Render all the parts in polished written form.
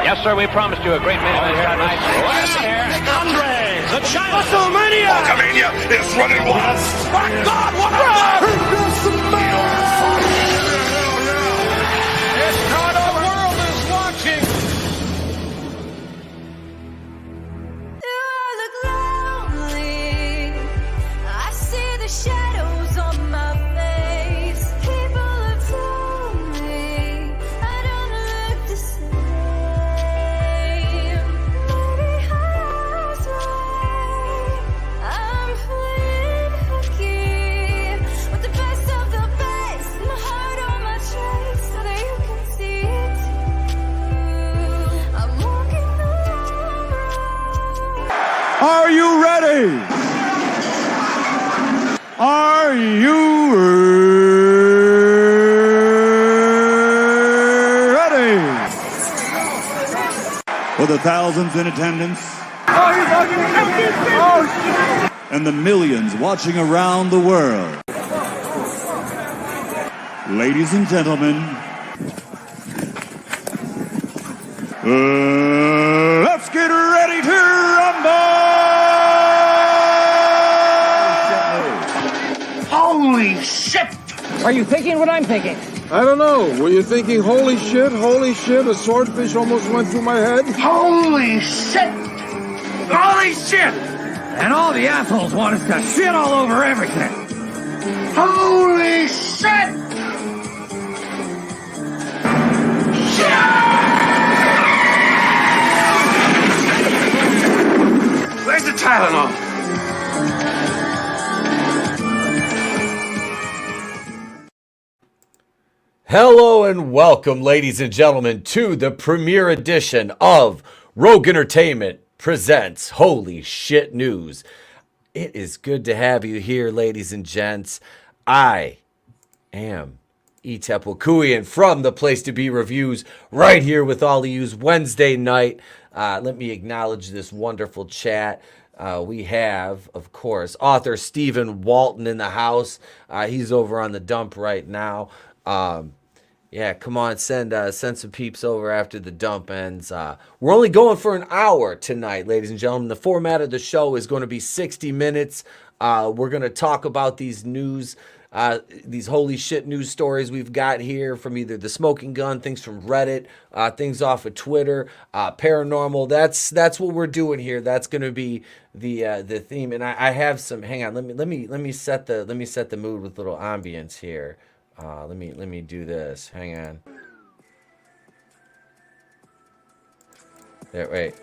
Yes, sir, we promised you a great main event here tonight. Listen here. Andre, the China WrestleMania! Hulkamania is running wild. My God, what a man! It's not our world is watching. You look lonely. I see the shadows on my face. People have told me I don't look the same. Maybe I was right. I'm playing hooky with the best of the best. My heart on my chest so that you can see it too. I'm walking the long road. Are you ready? Are you ready? For the thousands in attendance and the millions watching around the world. Ladies and gentlemen, let's get ready to rumble! Holy shit! Are you thinking what I'm thinking? I don't know. Were you thinking, holy shit, a swordfish almost went through my head? Holy shit! Holy shit! And all the assholes want us to shit all over everything. Holy shit! Where's the Tylenol? Hello and welcome, ladies and gentlemen, to the premiere edition of Rogue Entertainment Presents Holy Shit News. It is good to have you here, ladies and gents. I am Etepwakuian from the Place to Be Reviews, right here with all of yous Wednesday night. Let me acknowledge this wonderful chat. We have, of course, author Stephen Walton in the house. He's over on the dump right now. Yeah, come on, send some peeps over after the dump ends. We're only going for an hour tonight, ladies and gentlemen. The format of the show is going to be 60 minutes. We're going to talk about these news, these holy shit news stories we've got here from either the smoking gun, things from Reddit, things off of Twitter, paranormal. That's what we're doing here. That's going to be the theme. And I have some. Hang on, let me set the mood with a little ambience here. Let me do this. Hang on. There, wait.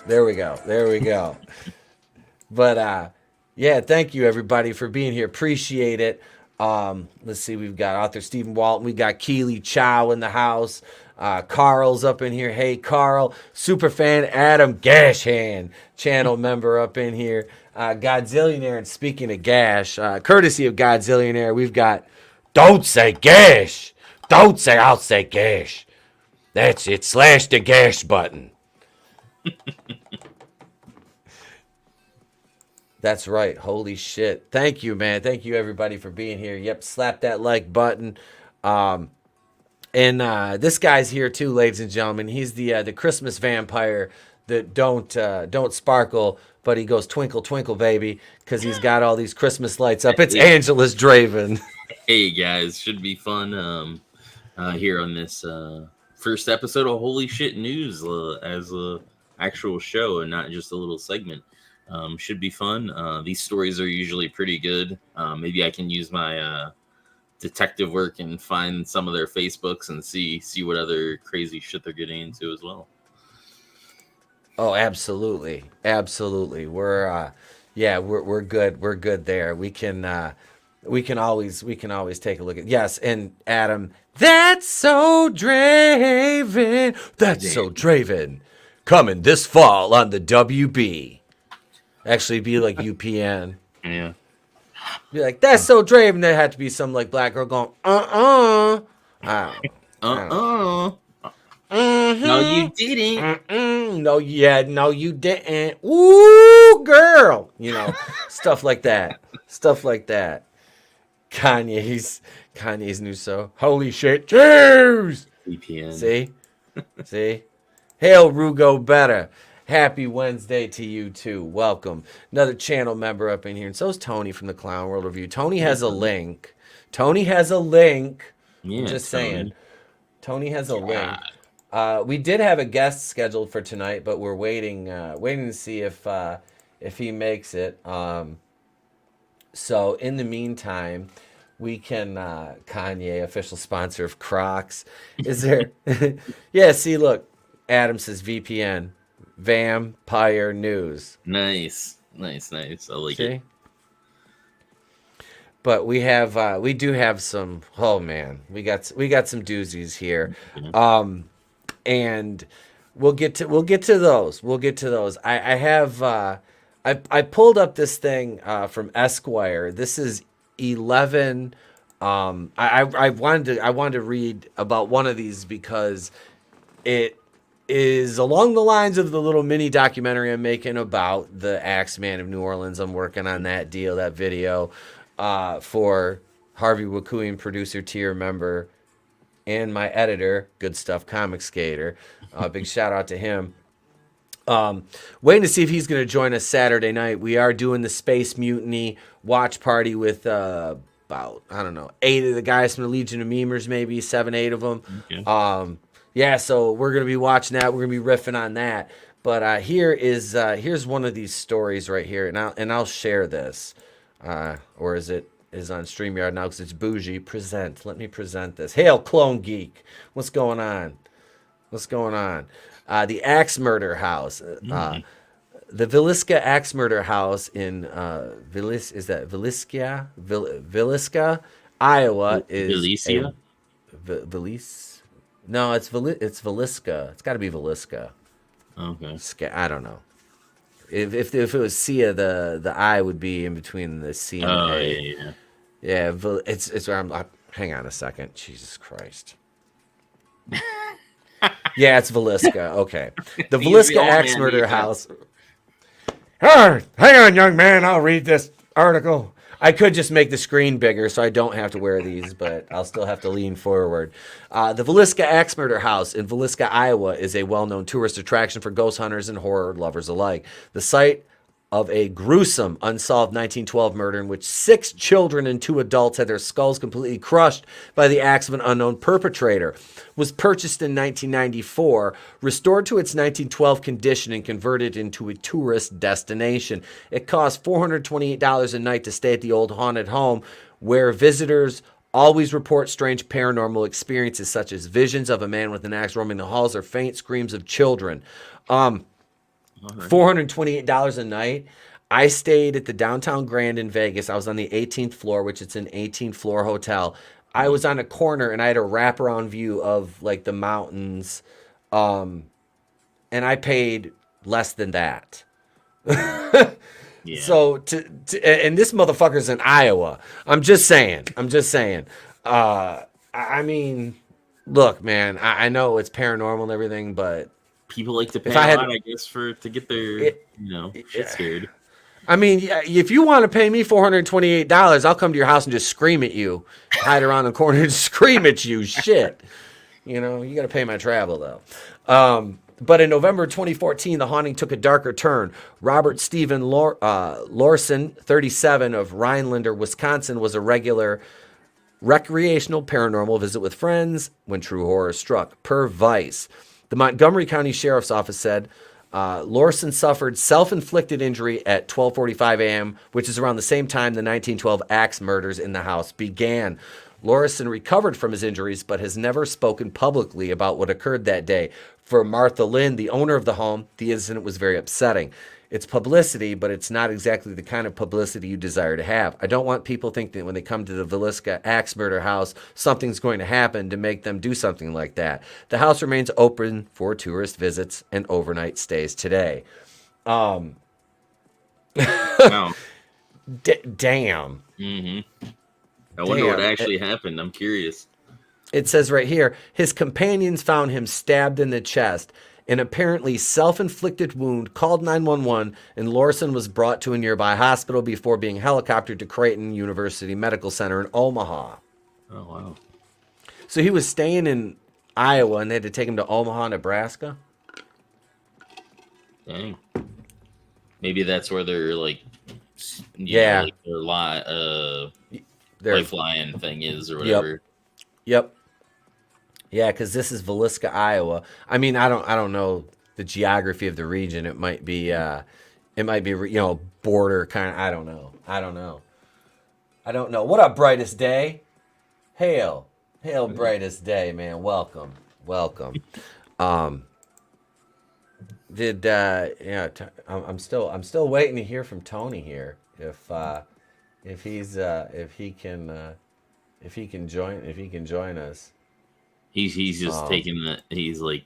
There we go. But yeah, thank you everybody for being here. Appreciate it. Let's see, we've got author Stephen Walton, we got Keely Chow in the house. Carl's up in here. Hey Carl, superfan Adam Gashan, channel member up in here. Godzillionaire, and speaking of Gash, courtesy of Godzillionaire, we've got Don't Say Gash. Don't say I'll say Gash. That's it. Slash the Gash button. That's right. Holy shit. Thank you, man. Thank you, everybody, for being here. Yep, slap that like button. And this guy's here too, ladies and gentlemen. He's the Christmas vampire that don't sparkle, but he goes twinkle twinkle baby because he's got all these Christmas lights up. It's AngelousDraven. Hey guys, should be fun here on this first episode of Holy Shit News as a actual show and not just a little segment. Should be fun. These stories are usually pretty good. Maybe I can use my detective work and find some of their Facebooks and see what other crazy shit they're getting into as well. Oh, absolutely. We're good. We're good there. We can always take a look at. Yes, and Adam, that's so Draven. That's so Draven. Coming this fall on the WB. Actually be like UPN. Yeah. Be like, that's so Draven. There had to be some like black girl going, No, you didn't. No, you didn't. Ooh, girl. You know, stuff like that. Kanye's new song. Holy shit, Jews! VPN. See? Hail Rugo Better. Happy Wednesday to you too. Welcome. Another channel member up in here. And so is Tony from the Clown World Review. Tony has a link. Yeah, I'm just saying. Tony has a link. We did have a guest scheduled for tonight, but we're waiting to see if he makes it. So in the meantime, we can Kanye, official sponsor of Crocs. Is there? Yeah. See, look. Adam says VPN. Vampire News. Nice. I like it. But we do have some. Oh man, we got some doozies here, and we'll get to those. I have I pulled up this thing from Esquire. This is 11. I wanted to read about one of these because it is along the lines of the little mini documentary I'm making about the Axeman of New Orleans. I'm working on that video for Harvey Wakuian, producer, tier member, and my editor, Goodstuff Comixgater. Big shout out to him. Waiting to see if he's going to join us Saturday night. We are doing the Space Mutiny watch party with about, 8 of the guys from the Legion of Memers, maybe 7, 8 of them. Okay. Yeah, so we're going to be watching that. We're going to be riffing on that. But here's one of these stories right here, and I'll share this. Or is on StreamYard now because it's bougie. Let me present this. Hail, Clone Geek. What's going on? The Axe Murder House. The Villisca Axe Murder House in Villisca, Iowa is No, it's Villisca. It's got to be Villisca. Okay. I don't know. If it was Sia, the I would be in between the C and the A. Yeah. It's where I'm. Hang on a second. Jesus Christ. Yeah, it's Villisca. Okay. The Villisca Axe Murder House. Hang on, young man. I'll read this article. I could just make the screen bigger so I don't have to wear these, but I'll still have to lean forward. The Villisca Axe Murder House in Villisca, Iowa is a well-known tourist attraction for ghost hunters and horror lovers alike. The site of a gruesome unsolved 1912 murder in which 6 children and 2 adults had their skulls completely crushed by the axe of an unknown perpetrator was purchased in 1994, restored to its 1912 condition, and converted into a tourist destination. It costs $428 a night to stay at the old haunted home, where visitors always report strange paranormal experiences such as visions of a man with an axe roaming the halls or faint screams of children. $428 a night. I stayed at the Downtown Grand in Vegas. I was on the 18th floor, which it's an 18th floor hotel. I was on a corner and I had a wraparound view of like the mountains. And I paid less than that. Yeah. So and this motherfucker's in Iowa. I'm just saying. I mean, look, man, I know it's paranormal and everything, but people like to pay a lot, I guess, to get their shit scared. I mean, if you want to pay me $428, I'll come to your house and just scream at you, hide around the corner and scream at you. Shit, you got to pay my travel though. But in November 2014, the haunting took a darker turn. Robert Stephen Lorson, 37, of Rhinelander, Wisconsin, was a regular recreational paranormal visit with friends when true horror struck. Per Vice. The Montgomery County Sheriff's Office said Lorson suffered self-inflicted injury at 12:45 a.m., which is around the same time the 1912 axe murders in the house began. Lorson recovered from his injuries, but has never spoken publicly about what occurred that day. For Martha Lynn, the owner of the home, the incident was very upsetting. It's publicity, but it's not exactly the kind of publicity you desire to have. I don't want people thinking that when they come to the Villisca Axe Murder House, something's going to happen to make them do something like that. The house remains open for tourist visits and overnight stays today. Wow. Damn. Mm-hmm. I wonder what actually happened. I'm curious. It says right here, his companions found him stabbed in the chest an apparently self-inflicted wound, called 911, and Lorson was brought to a nearby hospital before being helicoptered to Creighton University Medical Center in Omaha. Oh, wow. So he was staying in Iowa, and they had to take him to Omaha, Nebraska? Dang. Maybe that's where they're, like, yeah, like their lifeline thing is or whatever. Yep. Yeah, because this is Villisca, Iowa. I mean, I don't know the geography of the region. It might be border kind of. I don't know. What up, brightest day? Hail, brightest day, man. Welcome. I'm still waiting to hear from Tony here. If he can join us. He's just taking the. He's like,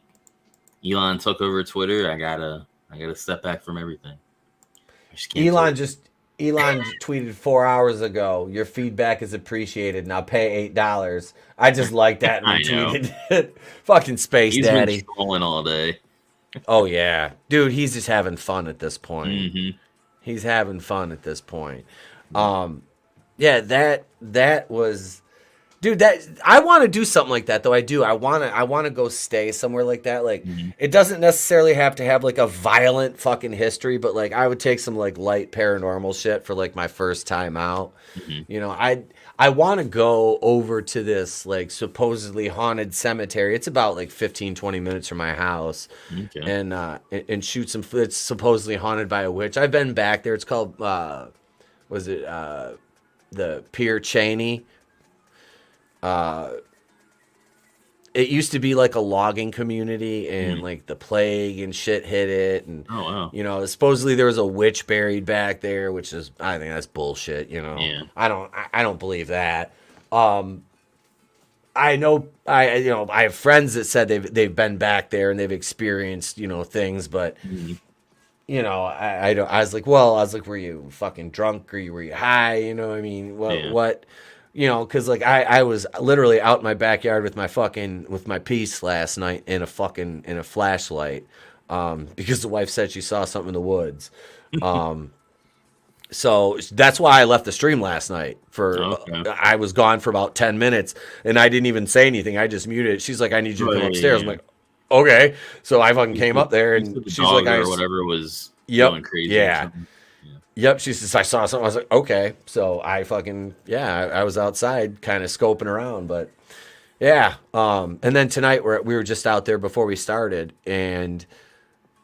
Elon took over Twitter. I gotta step back from everything. Elon tweeted 4 hours ago. Your feedback is appreciated. Now pay $8. I just like that and retweeted it. Fucking space daddy. He's been trolling all day. Oh yeah, dude. He's just having fun at this point. Mm-hmm. He's having fun at this point. Yeah, that was. Dude, that I want to do something like that though. I do. I want to go stay somewhere like that. Like it doesn't necessarily have to have like a violent fucking history, but like I would take some like light paranormal shit for like my first time out. You know, I want to go over to this like supposedly haunted cemetery. It's about like 15-20 minutes from my house. And shoot some. It's supposedly haunted by a witch. I've been back there. It's called the Pier Cheney. It used to be like a logging community, and like the plague and shit hit it, and you know, supposedly there was a witch buried back there, which is, I think that's bullshit. You know, I don't believe that. I have friends that said they've been back there and they've experienced, you know, things, but you know, I was like, were you fucking drunk or were you high? You know what I mean? What? You know, because like I was literally out in my backyard with my piece last night in a flashlight, because the wife said she saw something in the woods. So that's why I left the stream last night. I was gone for about 10 minutes and I didn't even say anything. I just muted it. She's like, I need you to come upstairs. I'm like, okay. So I fucking came up there and she's like, whatever was going crazy. Yeah. Yep, she says, I saw something. I was like, okay. So I I was outside kind of scoping around, but yeah. And then tonight we were just out there before we started, and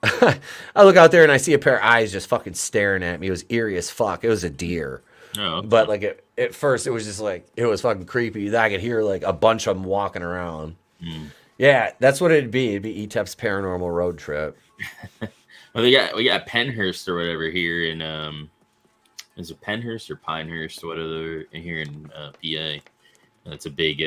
I look out there and I see a pair of eyes just fucking staring at me. It was eerie as fuck. It was a deer. Oh, okay. But like at first it was just like, it was fucking creepy. I could hear like a bunch of them walking around. Yeah, that's what it'd be. It'd be ETEP's paranormal road trip. Well, we got Penhurst or whatever here in is it Penhurst or Pinehurst, whatever, here in PA. It's a big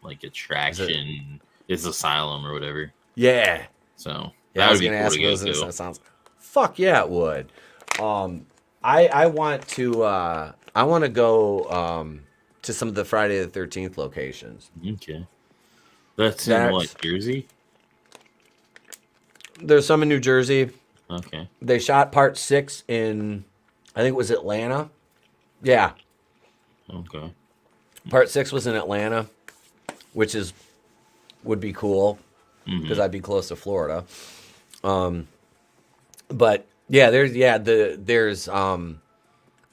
like attraction. It's asylum or whatever. Yeah. So yeah, I was gonna ask those. That sounds. Fuck yeah, it would. I want to go to some of the Friday the 13th locations. Okay. That's in what, Jersey? There's some in New Jersey. Okay. They shot part 6 in, I think it was Atlanta. Yeah. Okay. Part 6 was in Atlanta, which would be cool because I'd be close to Florida. But yeah, there's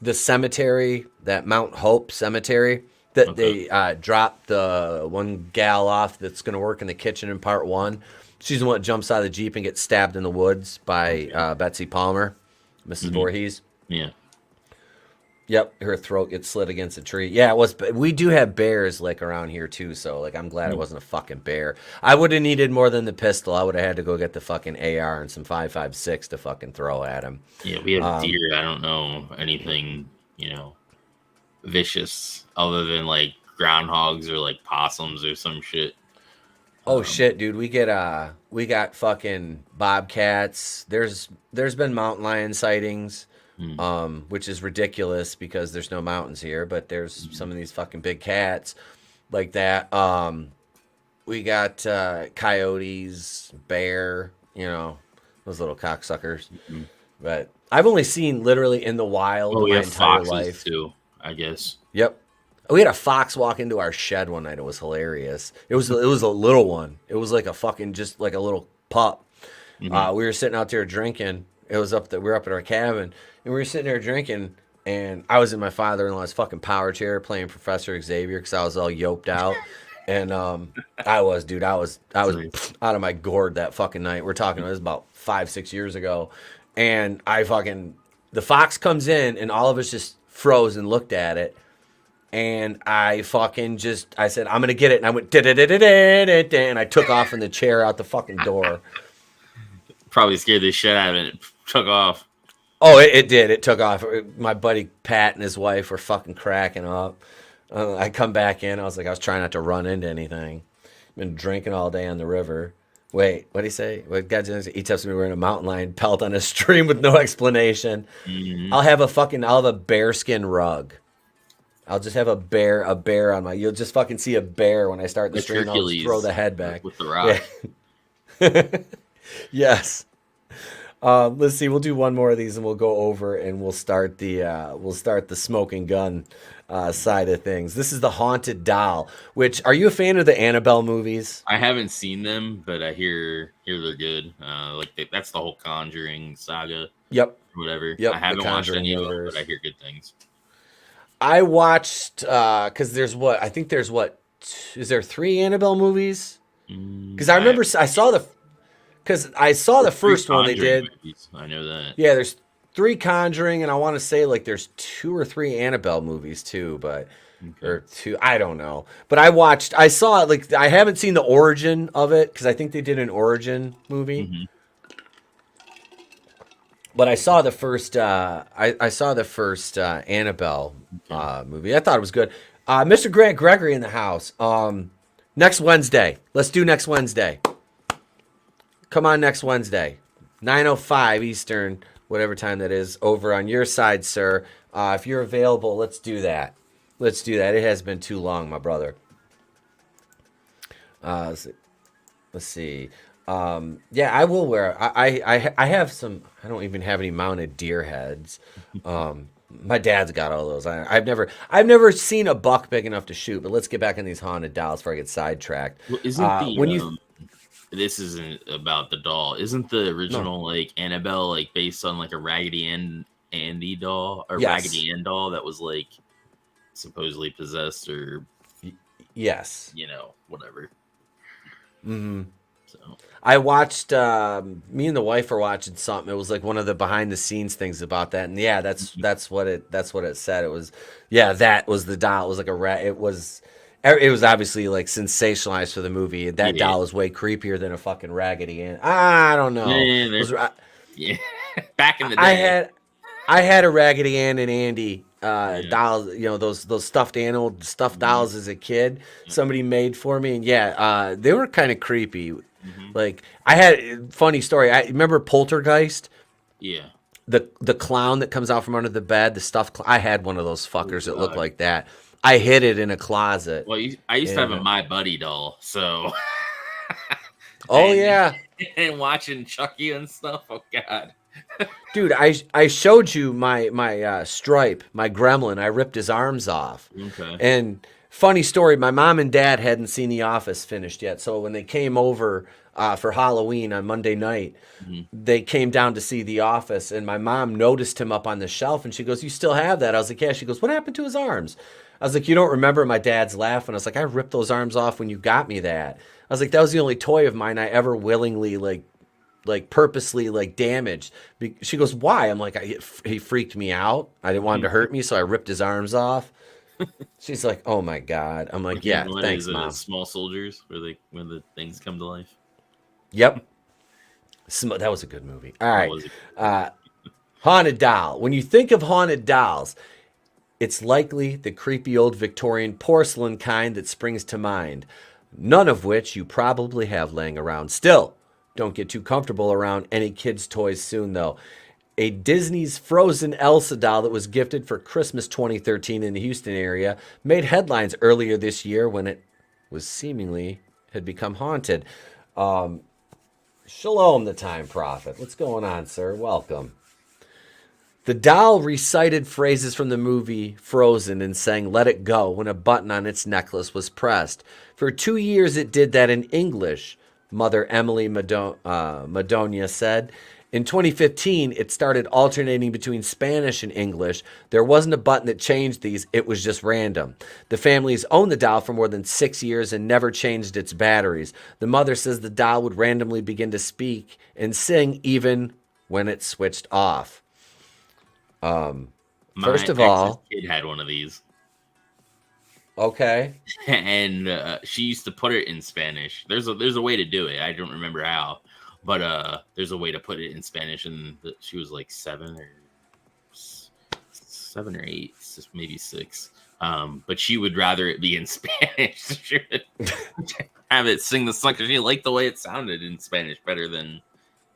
the cemetery, that Mount Hope Cemetery that they dropped the one gal off that's going to work in the kitchen in part 1. She's the one that jumps out of the Jeep and gets stabbed in the woods by Betsy Palmer, Mrs. Voorhees. Yeah. Yep, her throat gets slit against a tree. Yeah, it was. We do have bears like around here too, so like I'm glad it wasn't a fucking bear. I would have needed more than the pistol. I would have had to go get the fucking AR and some 5.56 to fucking throw at him. Yeah, we have deer. I don't know anything, vicious other than like groundhogs or like possums or some shit. Oh shit, dude, we got fucking bobcats. There's been mountain lion sightings, which is ridiculous because there's no mountains here, but there's some of these fucking big cats like that. We got coyotes, bear, you know, those little cocksuckers. Mm-hmm. But I've only seen literally in the wild we my have entire foxes life. too, I guess. Yep. We had a fox walk into our shed one night. It was hilarious. It was a little one. It was like a fucking just like a little pup. Mm-hmm. We were sitting out there drinking. It was we were up at our cabin, and we were sitting there drinking. And I was in my father-in-law's fucking power chair playing Professor Xavier because I was all yoped out. And I was out of my gourd that fucking night. We're talking, it was about 5-6 years ago. And the fox comes in, and all of us just froze and looked at it. And I said, I'm going to get it. And I went, da-da-da-da-da-da, and I took off in the chair out the fucking door. Probably scared the shit out of it. It took off. Oh, it did. It took off. My buddy Pat and his wife were fucking cracking up. I come back in. I was trying not to run into anything. Been drinking all day on the river. Wait, what'd he say? What God he tells me we're in a mountain lion pelt on a stream with no explanation. Mm-hmm. I'll have a bearskin rug. I'll just have a bear on my. You'll just fucking see a bear when I start the Like stream. I'll Hercules just throw the head back with the rock. Yeah. Yes. Let's see. We'll do one more of these, and we'll go over, and we'll start the smoking gun side of things. This is the Haunted Doll. Which, are you a fan of the Annabelle movies? I haven't seen them, but I hear they're good. That's the whole Conjuring saga. Yep. Whatever. Yep. I haven't watched any of them, universe. but I hear good things. I watched because there's is there 3 Annabelle movies? Because I remember I saw the first one they did. Movies. I know that. Yeah, there's 3 Conjuring, and I want to say like there's 2 or 3 Annabelle movies too, but or 2, I don't know. But I saw it, like I haven't seen the origin of it because I think they did an origin movie. Mm-hmm. But I saw the first Annabelle movie. I thought it was good. Mr. Grant Gregory in the house. Next Wednesday. Let's do next Wednesday. Come on next Wednesday. 9:05 Eastern, whatever time that is, over on your side, sir. If you're available, let's do that. It has been too long, my brother. Let's see. Yeah, I will wear. I have some. I don't even have any mounted deer heads. My dad's got all those. I've never seen a buck big enough to shoot. But let's get back in these haunted dolls before I get sidetracked. Well, isn't this isn't about the doll? Isn't the original like Annabelle like based on like a Raggedy Andy doll or Raggedy Ann doll that was like supposedly possessed or yes, whatever. Mm-hmm. So I watched. Me and the wife were watching something. It was like one of the behind the scenes things about that, and yeah, that's what it said. It was that was the doll. It was like a rat. It was obviously like sensationalized for the movie. That doll was way creepier than a fucking Raggedy Ann. I don't know. Yeah, back in the day, I had a Raggedy Ann and Andy dolls. Those stuffed dolls as a kid. Somebody made for me, and they were kind of creepy. Like I had funny story. I remember Poltergeist. Yeah. The clown that comes out from under the bed, the stuffed I had one of those fuckers that looked like that. I hid it in a closet. Well, I used to have a My Buddy doll, so. Yeah. And watching Chucky and stuff. Oh God. Dude, I showed you my Stripe, my gremlin. I ripped his arms off. Okay. And funny story, my mom and dad hadn't seen The Office finished yet, so when they came over for Halloween on Monday night, they came down to see The Office, and my mom noticed him up on the shelf, and she goes, "You still have that?" I was like, "Yeah." She goes, "What happened to his arms?" I was like, "You don't remember?" My dad's laughing. I was like, "I ripped those arms off when you got me that." I was like, "That was the only toy of mine I ever willingly like purposely like damaged." She goes, "Why?" I'm like, "He freaked me out. I didn't want him to hurt me, so I ripped his arms off." She's like, "Oh my God." I'm like, "Yeah, thanks, Mom." Small Soldiers, when the things come to life. Yep. That was a good movie. All right. Haunted doll. When you think of haunted dolls, it's likely the creepy old Victorian porcelain kind that springs to mind, none of which you probably have laying around. Still, don't get too comfortable around any kids' toys soon, though. A Disney's Frozen Elsa doll that was gifted for Christmas 2013 in the Houston area made headlines earlier this year when it was seemingly had become haunted. Shalom, the Time Prophet. What's going on, sir? Welcome. The doll recited phrases from the movie Frozen and sang "Let It Go" when a button on its necklace was pressed. For 2 years, it did that in English, Mother Emily Madonia said. In 2015, it started alternating between Spanish and English. There wasn't a button that changed these. It was just random. The family's owned the doll for more than 6 years and never changed its batteries. The mother says the doll would randomly begin to speak and sing even when it switched off. First of all, kid had one of these. Okay. And she used to put it in Spanish. There's a way to do it. I don't remember how, but there's a way to put it in Spanish. And she was like 7 or 8, maybe 6. But she would rather it be in Spanish. She would have it sing the song because she liked the way it sounded in Spanish better than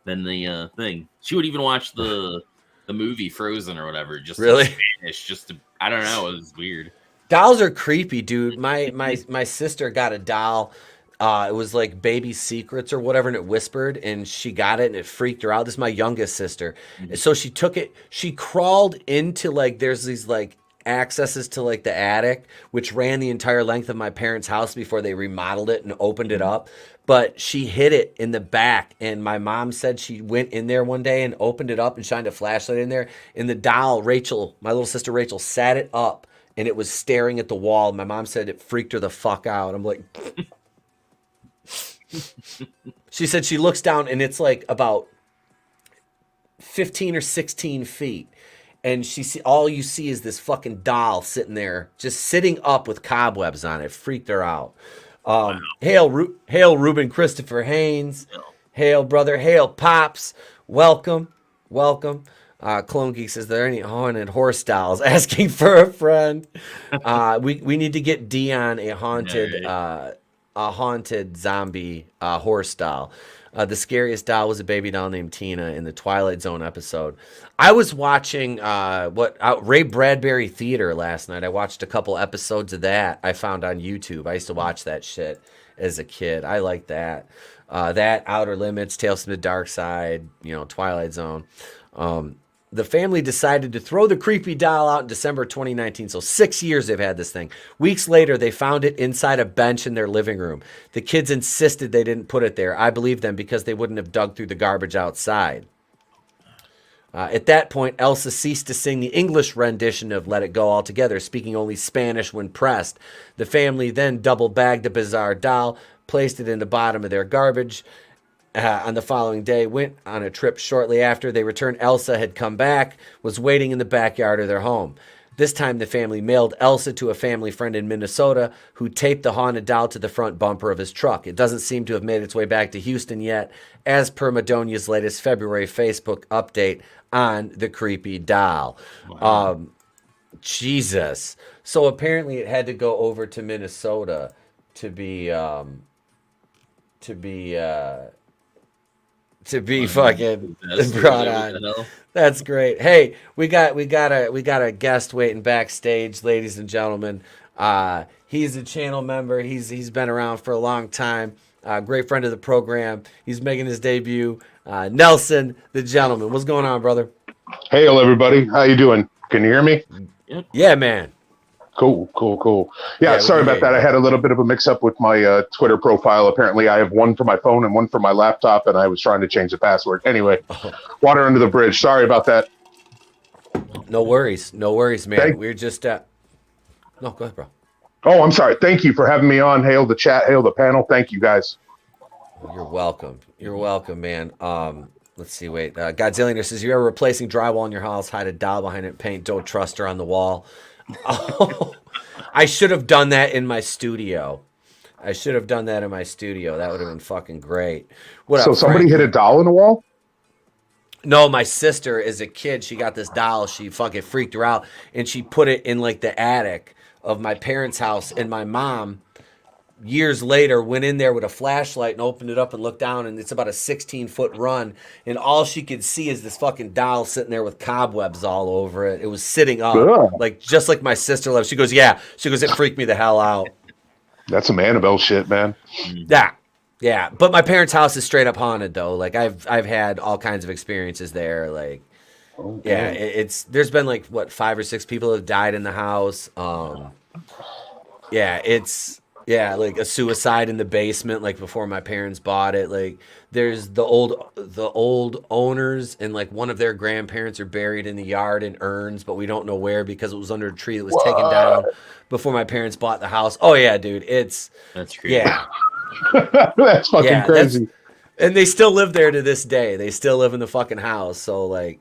the thing. She would even watch the movie Frozen or whatever, just really in Spanish, just to, I don't know, it was weird. Dolls are creepy, dude. My sister got a doll. It was like Baby Secrets or whatever, and it whispered, and she got it, and it freaked her out. This is my youngest sister. Mm-hmm. So she took it. She crawled into, like, there's these, like, accesses to, like, the attic, which ran the entire length of my parents' house before they remodeled it and opened it up. But she hid it in the back, and my mom said she went in there one day and opened it up and shined a flashlight in there, and the doll, Rachel, my little sister Rachel, sat it up, and it was staring at the wall. My mom said it freaked her the fuck out. I'm like... She said she looks down, and it's like about 15 or 16 feet. And all you see is this fucking doll sitting there, just sitting up with cobwebs on it. Freaked her out. Wow. Hail, Ruben Christopher Haynes. Hail, brother. Hail, Pops. Welcome. Clone Geek says, there any haunted horse dolls? Asking for a friend. We need to get Dion a haunted zombie horse doll. The scariest doll was a baby doll named Tina in the Twilight Zone episode. I was watching Ray Bradbury Theater last night. I watched a couple episodes of that I found on YouTube. I used to watch that shit as a kid. I like that. That, Outer Limits, Tales from the Dark Side, Twilight Zone. The family decided to throw the creepy doll out in December 2019. So 6 years they've had this thing. Weeks later, they found it inside a bench in their living room. The kids insisted they didn't put it there. I believe them because they wouldn't have dug through the garbage outside. At that point, Elsa ceased to sing the English rendition of Let It Go altogether, speaking only Spanish when pressed. The family then double-bagged the bizarre doll, placed it in the bottom of their garbage. On the following day, went on a trip shortly after. They returned. Elsa had come back, was waiting in the backyard of their home. This time, the family mailed Elsa to a family friend in Minnesota who taped the haunted doll to the front bumper of his truck. It doesn't seem to have made its way back to Houston yet, as per Madonia's latest February Facebook update on the creepy doll. Wow. Jesus. So apparently it had to go over to Minnesota to be fucking brought on. That's great. Hey, we got a guest waiting backstage, ladies and gentlemen. He's a channel member. He's been around for a long time. Great friend of the program. He's making his debut. Nelson, the gentleman. What's going on, brother? Hail, everybody. How you doing? Can you hear me? Yeah, man. Cool. Yeah, sorry about that. I had a little bit of a mix-up with my Twitter profile. Apparently, I have one for my phone and one for my laptop, and I was trying to change the password. Anyway, water under the bridge. Sorry about that. No worries, man. We're just... No, go ahead, bro. Oh, I'm sorry. Thank you for having me on. Hail the chat. Hail the panel. Thank you, guys. You're welcome, man. Let's see, wait. Godzillionaire says, you ever replacing drywall in your house, hide a doll behind it, and paint Don't Trust Her on the wall? Oh, I should have done that in my studio. That would have been fucking great. So somebody hit a doll in the wall? No, my sister, as a kid, she got this doll. She fucking freaked her out, and she put it in like the attic of my parents' house. And my mom, years later, went in there with a flashlight and opened it up and looked down, and it's about a 16-foot run, and all she could see is this fucking doll sitting there with cobwebs all over it. It was sitting up, just like my sister loves. She goes, it freaked me the hell out. That's some Annabelle shit, man. Yeah, Yeah, but my parents' house is straight up haunted though. Like I've had all kinds of experiences there. Like, yeah, it's there's been like what 5 or 6 people have died in the house. Yeah, it's like a suicide in the basement. Like before my parents bought it. Like there's the old owners and like one of their grandparents are buried in the yard in urns, but we don't know where because it was under a tree that was taken down before my parents bought the house. Oh yeah, dude, that's crazy. Yeah. That's fucking crazy. And they still live there to this day. They still live in the fucking house. So like,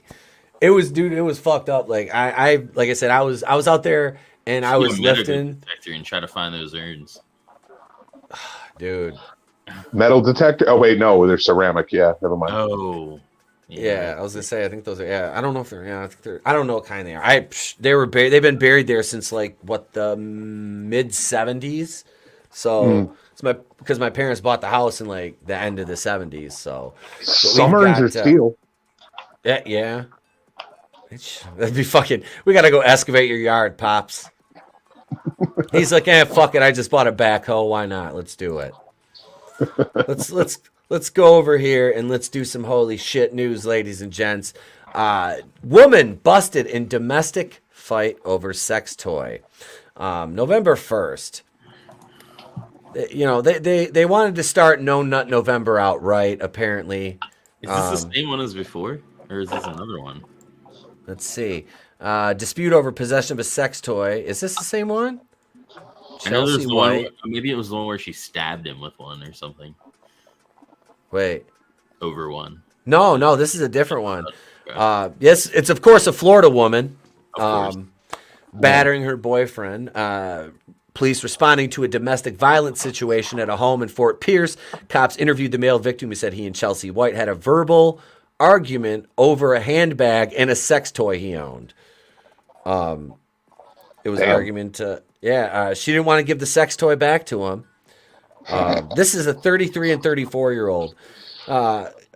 it was fucked up. Like like I said, I was out there and I was lifting. Detector and try to find those urns, dude. Metal detector. Oh wait, no, they're ceramic. Yeah, never mind. Oh, yeah. I was gonna say, I think those are. Yeah, I don't know if they're. Yeah, I think they're. I don't know what kind they are. They've been buried there since like what the mid 70s. So. Because my parents bought the house in like the end of the 70s, so some urns are steel. Yeah. That'd be fucking. We gotta go excavate your yard, pops. He's like, fuck it. I just bought a backhoe. Why not? Let's do it. Let's go over here and let's do some holy shit news, ladies and gents. Woman busted in domestic fight over sex toy. November 1st. You know, they wanted to start No Nut November outright, apparently. Is this the same one as before? Or is this another one? Let's see. Dispute over possession of a sex toy. Is this the same one? Chelsea White. Maybe it was the one where she stabbed him with one or something. Wait. Over one. No, this is a different one. Yes, it's of course a Florida woman battering her boyfriend. Police responding to a domestic violence situation at a home in Fort Pierce. Cops interviewed the male victim who said he and Chelsea White had a verbal argument over a handbag and a sex toy he owned. It was an argument to, she didn't want to give the sex toy back to him. This is a 33 and 34-year-old.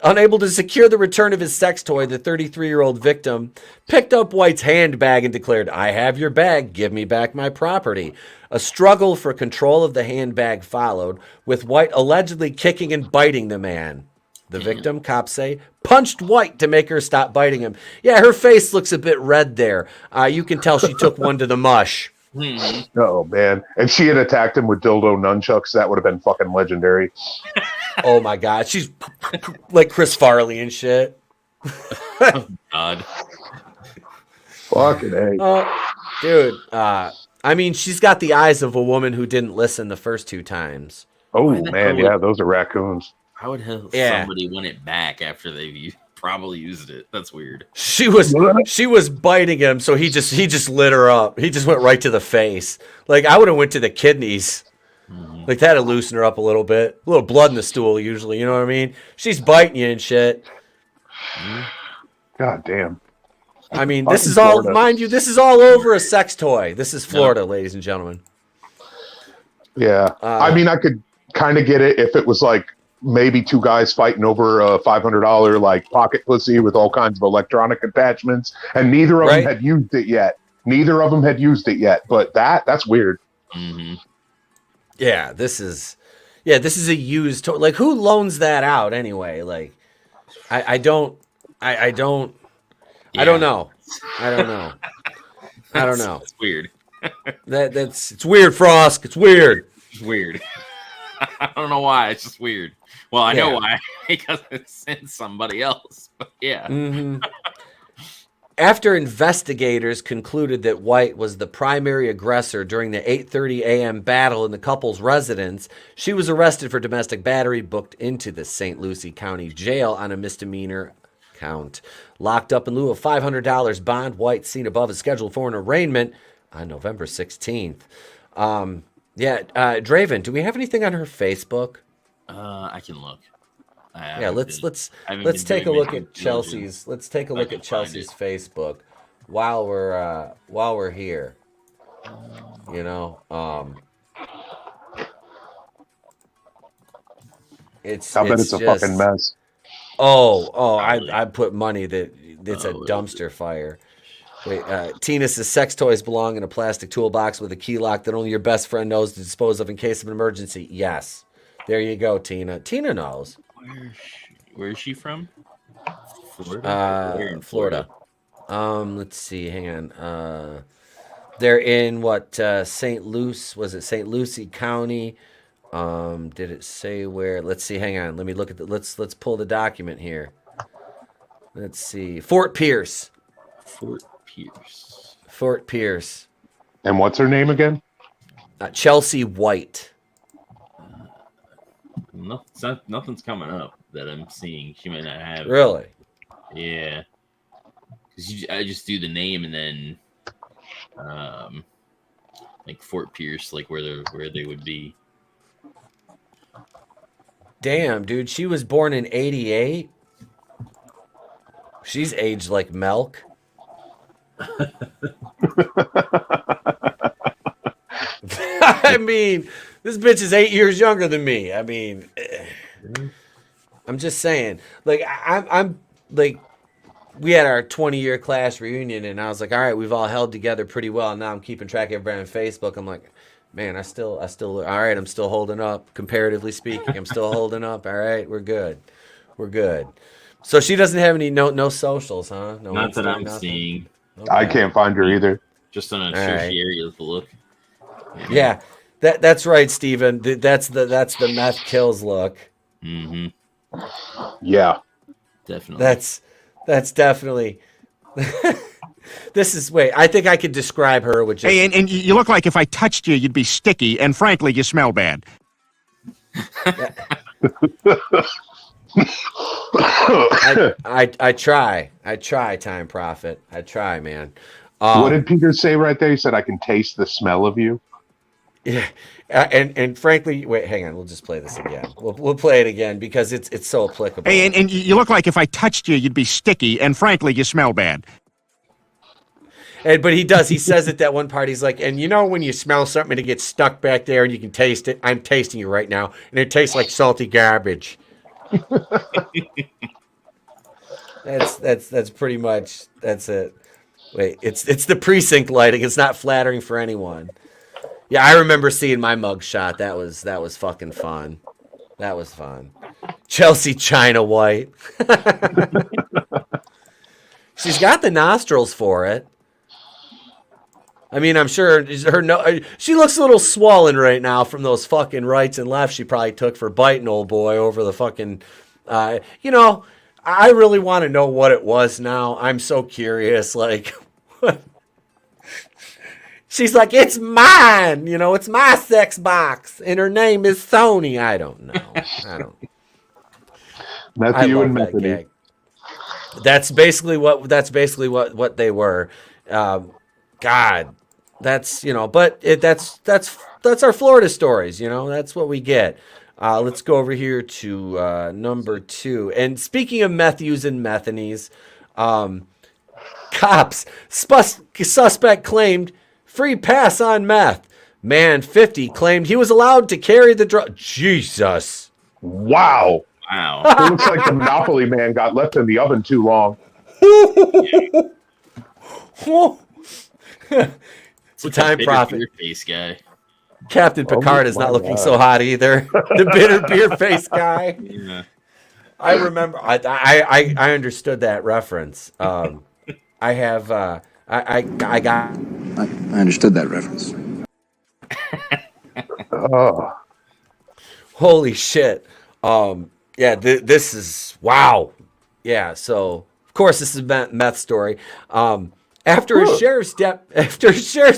Unable to secure the return of his sex toy, the 33-year-old victim picked up White's handbag and declared, "I have your bag, give me back my property." A struggle for control of the handbag followed, with White allegedly kicking and biting the man. The victim, cops say, punched White to make her stop biting him. Yeah, her face looks a bit red there. You can tell she took one to the mush. Oh, man. If she had attacked him with dildo nunchucks, that would have been fucking legendary. Oh, my God. She's like Chris Farley and shit. Oh, God. Fucking A. Dude, I mean, she's got the eyes of a woman who didn't listen the first 2 times. Oh, man, yeah, those are raccoons. How would somebody want it back after they've probably used it? That's weird. She was biting him, so he just lit her up. He just went right to the face. Like, I would have went to the kidneys. Like, that'd loosen her up a little bit. A little blood in the stool, usually, you know what I mean? She's biting you and shit. God damn. I mean, this is all, mind you, this is all over a sex toy. This is Florida, ladies and gentlemen. Yeah. I mean, I could kind of get it if it was like maybe 2 guys fighting over a $500 like pocket pussy with all kinds of electronic attachments, and neither of them had used it yet. But that's weird. Mm-hmm. Yeah, this is a used toy. Like, who loans that out anyway? Like, I don't know. I don't know. It's weird. It's weird, Frost. It's weird. It's weird. I don't know why. It's just weird. Well, I know why, because it's in somebody else. But yeah. Mm-hmm. After investigators concluded that White was the primary aggressor during the 8:30 a.m. battle in the couple's residence, she was arrested for domestic battery, booked into the St. Lucie County Jail on a misdemeanor count. Locked up in lieu of $500 bond, White, seen above, is scheduled for an arraignment on November 16th. Draven, do we have anything on her Facebook? I can look. Let's take a look at Chelsea's. Let's take a look at Chelsea's Facebook while we're here. You know, it's a fucking mess. I put money that it's a dumpster fire. Wait, Tina says sex toys belong in a plastic toolbox with a key lock that only your best friend knows to dispose of in case of an emergency. Yes, There you go, Tina. Tina knows. Where is she from? Florida. Florida. Let's see. Hang on. They're in what? St. Lucie. Was it St. Lucie County? Did it say where? Let's see. Hang on. Let me look at the. Let's pull the document here. Let's see. Fort Pierce. Fort Pierce. And what's her name again? Chelsea White. Nothing's coming up that I'm seeing. She might not have. Really? Yeah. Because I just do the name and then, like Fort Pierce, like where they would be. Damn, dude. She was born in 88. She's aged like milk. I mean, this bitch is 8 years younger than me. I mean, I'm just saying. Like, I'm like, we had our 20-year class reunion, and I was like, all right, we've all held together pretty well. Now I'm keeping track of everybody on Facebook. I'm like, man, I still, all right, I'm still holding up. Comparatively speaking, I'm still holding up. All right, we're good. So she doesn't have any no socials, huh? No, not that I'm seeing. Okay. I can't find her either. Just on a tertiary look. Yeah, that's right, Steven. That's the meth kills look. Mm-hmm. Yeah, definitely. That's definitely. This is I think I could describe her with just. Hey, and you look like if I touched you, you'd be sticky, and frankly, you smell bad. I try, Time Prophet. I try, man. What did Peter say right there? He said, "I can taste the smell of you." Yeah, and frankly, wait, hang on. We'll just play this again. We'll play it again because it's so applicable. Hey, and you look like if I touched you, you'd be sticky, and frankly, you smell bad. But he does. He says it that one part. He's like, and you know when you smell something and it gets stuck back there and you can taste it? I'm tasting it right now, and it tastes like salty garbage. That's pretty much it. Wait, it's the precinct lighting. It's not flattering for anyone. Yeah, I remember seeing my mug shot. That was fucking fun. That was fun. Chelsea China White. She's got the nostrils for it. I mean, I'm sure she looks a little swollen right now from those fucking rights and lefts she probably took for biting old boy over the fucking, I really want to know what it was now. I'm so curious. Like, she's like, it's mine. It's my sex box. And her name is Sony. I don't know. Matthew and Bethany. That's basically what they were. God, that's, but that's our Florida stories. That's what we get. Let's go over here to number 2. And speaking of meth using methanies, cops, suspect claimed free pass on meth. Man 50 claimed he was allowed to carry the drug. Jesus. Wow. It looks like the Monopoly man got left in the oven too long. It's a Time Prophet. Beer face guy. Captain Picard is not looking so hot either. The bitter beer face guy. Yeah. I remember. I understood that reference. I understood that reference. Oh. Holy shit. Yeah, this is wow. Yeah, so of course this is a meth story. After a sheriff's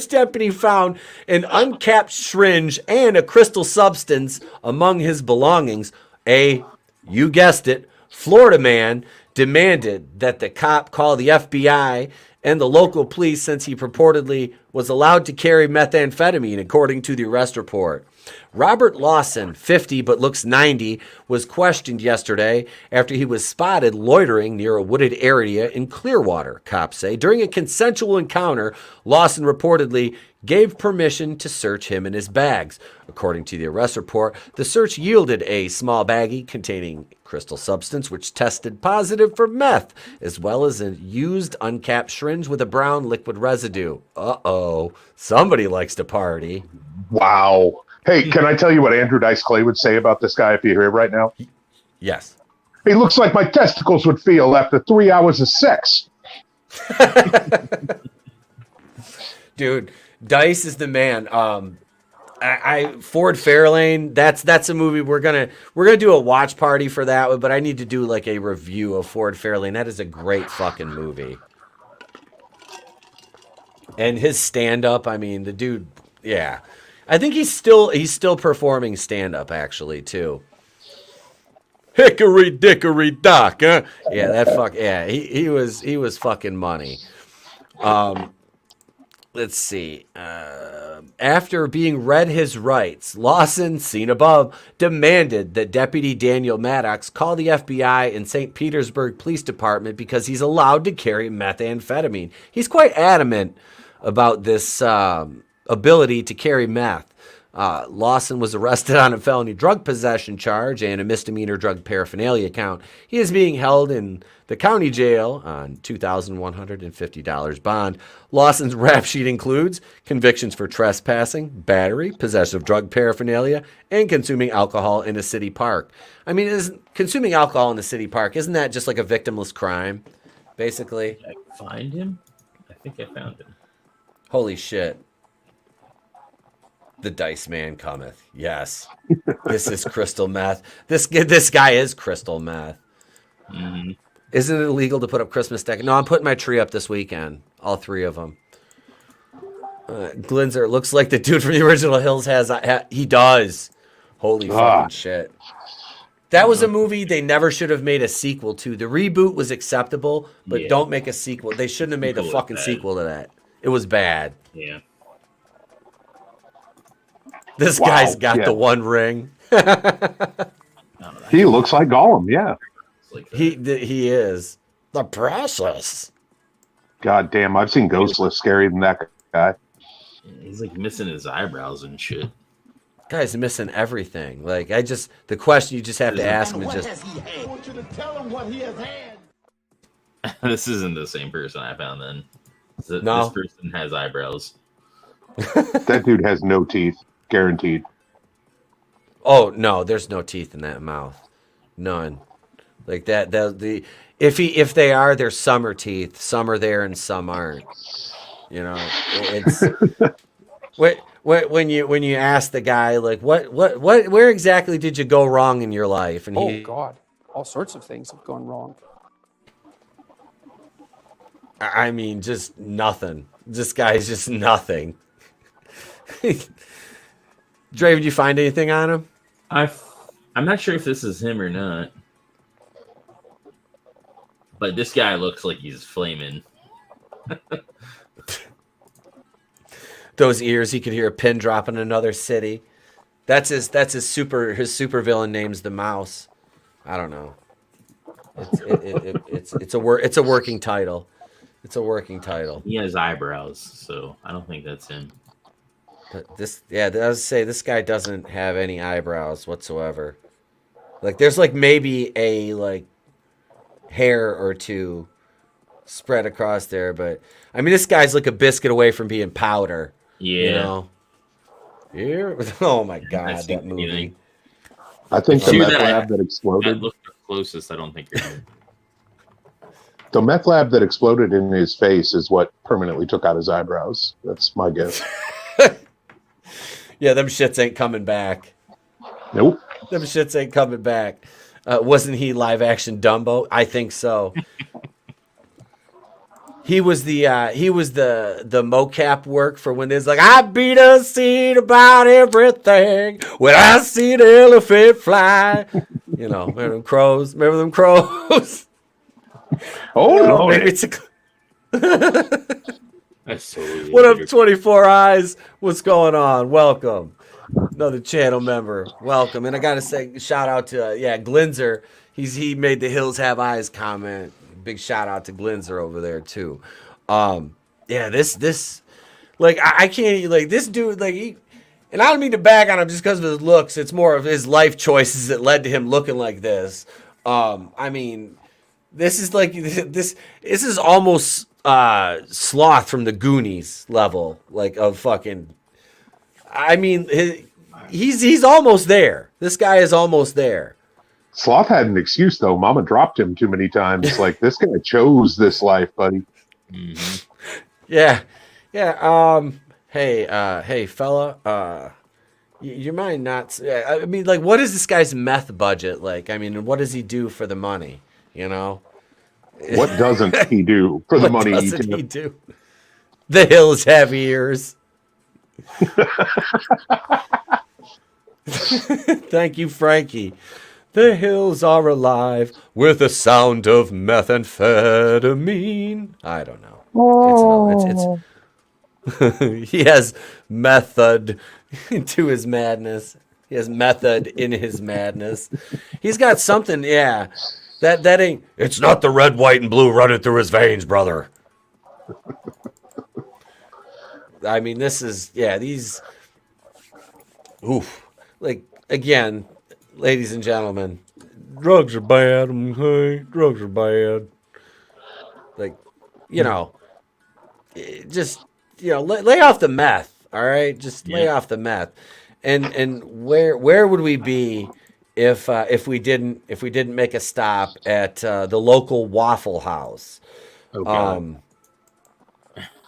deputy found an uncapped syringe and a crystal substance among his belongings, you guessed it, Florida man demanded that the cop call the FBI and the local police since he purportedly was allowed to carry methamphetamine, according to the arrest report. Robert Lawson, 50 but looks 90, was questioned yesterday after he was spotted loitering near a wooded area in Clearwater, cops say. During a consensual encounter, Lawson reportedly gave permission to search him and his bags. According to the arrest report, the search yielded a small baggie containing crystal substance which tested positive for meth, as well as a used uncapped syringe with a brown liquid residue. Uh-oh. Somebody likes to party. Wow. Hey, can I tell you what Andrew Dice Clay would say about this guy if you're here right now? Yes. He looks like my testicles would feel after 3 hours of sex. Dude, Dice is the man. Ford Fairlane, that's a movie we're gonna do a watch party for that, but I need to do like a review of Ford Fairlane. That is a great fucking movie. And his stand-up, I mean, the dude, yeah. I think he's still performing stand-up actually too. Hickory dickory dock, huh? Yeah, he was fucking money. Let's see. After being read his rights, Lawson, seen above, demanded that Deputy Daniel Maddox call the FBI and St. Petersburg Police Department because he's allowed to carry methamphetamine. He's quite adamant about this ability to carry meth. Lawson was arrested on a felony drug possession charge and a misdemeanor drug paraphernalia count. He is being held in the county jail on $2,150 bond. Lawson's rap sheet includes convictions for trespassing, battery, possession of drug paraphernalia, and consuming alcohol in a city park. I mean, consuming alcohol in a city park, isn't that just like a victimless crime, basically? Did I find him? I think I found him. Holy shit. The Dice Man cometh. Yes. This is crystal meth. This guy is crystal meth. Mm-hmm. Isn't it illegal to put up Christmas decorations? No, I'm putting my tree up this weekend. All three of them. Glinzer looks like the dude from the original Hills has. He does. Holy fucking shit. That was a movie they never should have made a sequel to. The reboot was acceptable, but don't make a sequel. They shouldn't have made the fucking sequel to that. It was bad. Yeah. This guy's got the one ring. He looks like Gollum, yeah. He is. The precious. God damn, I've seen ghosts less scary than that guy. He's like missing his eyebrows and shit. Guy's missing everything. Like, the question you just have to ask him is just. I want you to tell him what he has had. This isn't the same person I found then. No. This person has eyebrows. That dude has no teeth. Guaranteed. Oh no, there's no teeth in that mouth. None. Like that. If they are, they're summer teeth. Some are there and some aren't. You know, it's when you ask the guy like where exactly did you go wrong in your life? And God, all sorts of things have gone wrong. I mean, just nothing. This guy's just nothing. Dre, did you find anything on him? I'm not sure if this is him or not. But this guy looks like he's flaming. Those ears, he could hear a pin drop in another city. That's his super villain name's the Mouse. I don't know. It's a working title. It's a working title. He has eyebrows, so I don't think that's him. But I was say this guy doesn't have any eyebrows whatsoever. Like there's like maybe a like hair or two spread across there, but I mean this guy's like a biscuit away from being powder. Yeah. You know? Yeah. Oh my god, that movie. I think the meth lab that exploded. That looked the closest. I don't think you're right. The meth lab that exploded in his face is what permanently took out his eyebrows. That's my guess. Yeah, them shits ain't coming back. Nope. Them shits ain't coming back. Wasn't he live action Dumbo? I think so. He was the mocap work for when there's like, I beat a seed about everything when I see the elephant fly. You know, remember them crows? Remember them crows? Oh no! Maybe it's That's so weird. What up, 24 Eyes? What's going on? Welcome. Another channel member. Welcome. And I got to say, shout out to, Glinzer. He made the Hills Have Eyes comment. Big shout out to Glinzer over there, too. This, like, I can't, like, this dude, like, and I don't mean to bag on him just because of his looks. It's more of his life choices that led to him looking like this. I mean, this is like, this is almost Sloth from the Goonies level, like, of fucking, I mean, he's almost there. This guy is almost there. Sloth had an excuse though. Mama dropped him too many times. Like, this guy chose this life, buddy. Yeah. Hey, fella. You mind not? I mean, like, what is this guy's meth budget like? I mean, what does he do for the money? You know. What doesn't he do for the money? What doesn't he do? The hills have ears. Thank you, Frankie. The hills are alive with the sound of methamphetamine. I don't know. It's he has method to his madness. He has method in his madness. He's got something, yeah. That ain't. It's not the red, white, and blue running through his veins, brother. I mean, this is these. Oof. Like, again, ladies and gentlemen, drugs are bad. Hey, drugs are bad. Like, just lay off the meth. All right, just lay off the meth. And where would we be if we didn't make a stop at the local Waffle House? Okay.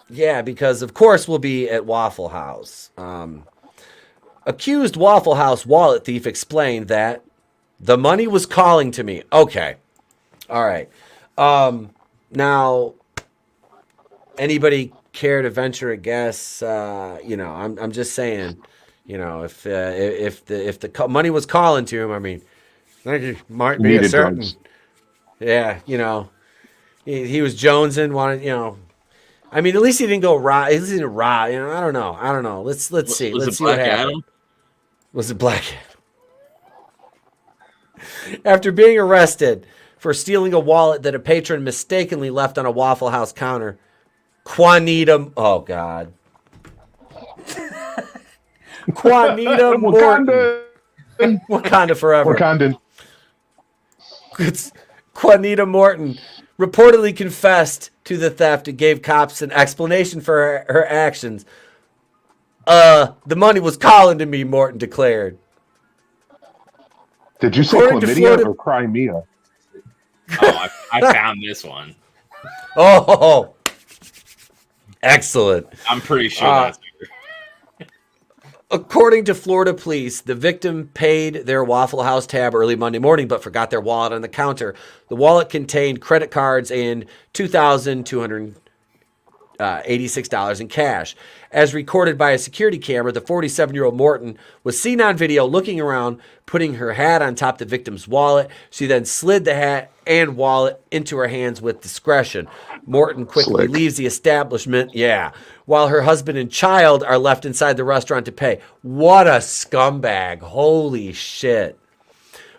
Yeah, because of course we'll be at Waffle House. Accused Waffle House wallet thief explained that the money was calling to me. Okay. All right. Now, anybody care to venture a guess? I'm just saying, if the money was calling to him, I mean, I think he might be a certain. Drugs. Yeah, he was jonesing, wanted, I mean, at least he didn't go raw. At least he didn't raw. I don't know. Let's see. Let's see what happened. Was it Black Adam? After being arrested for stealing a wallet that a patron mistakenly left on a Waffle House counter, Juanita. Oh God. Juanita Morton. Wakanda forever. Wakandan. Juanita Morton reportedly confessed to the theft and gave cops an explanation for her actions. The money was calling to me, Morton declared. Did you say chlamydia or Crimea? Oh, I found this one. Oh, excellent. I'm pretty sure that's her. According to Florida police, the victim paid their Waffle House tab early Monday morning, but forgot their wallet on the counter. The wallet contained credit cards and $2,286 in cash. As recorded by a security camera, the 47-year-old Morton was seen on video looking around, putting her hat on top of the victim's wallet. She then slid the hat and wallet into her hands with discretion. Morton quickly leaves the establishment, while her husband and child are left inside the restaurant to pay. What a scumbag. Holy shit.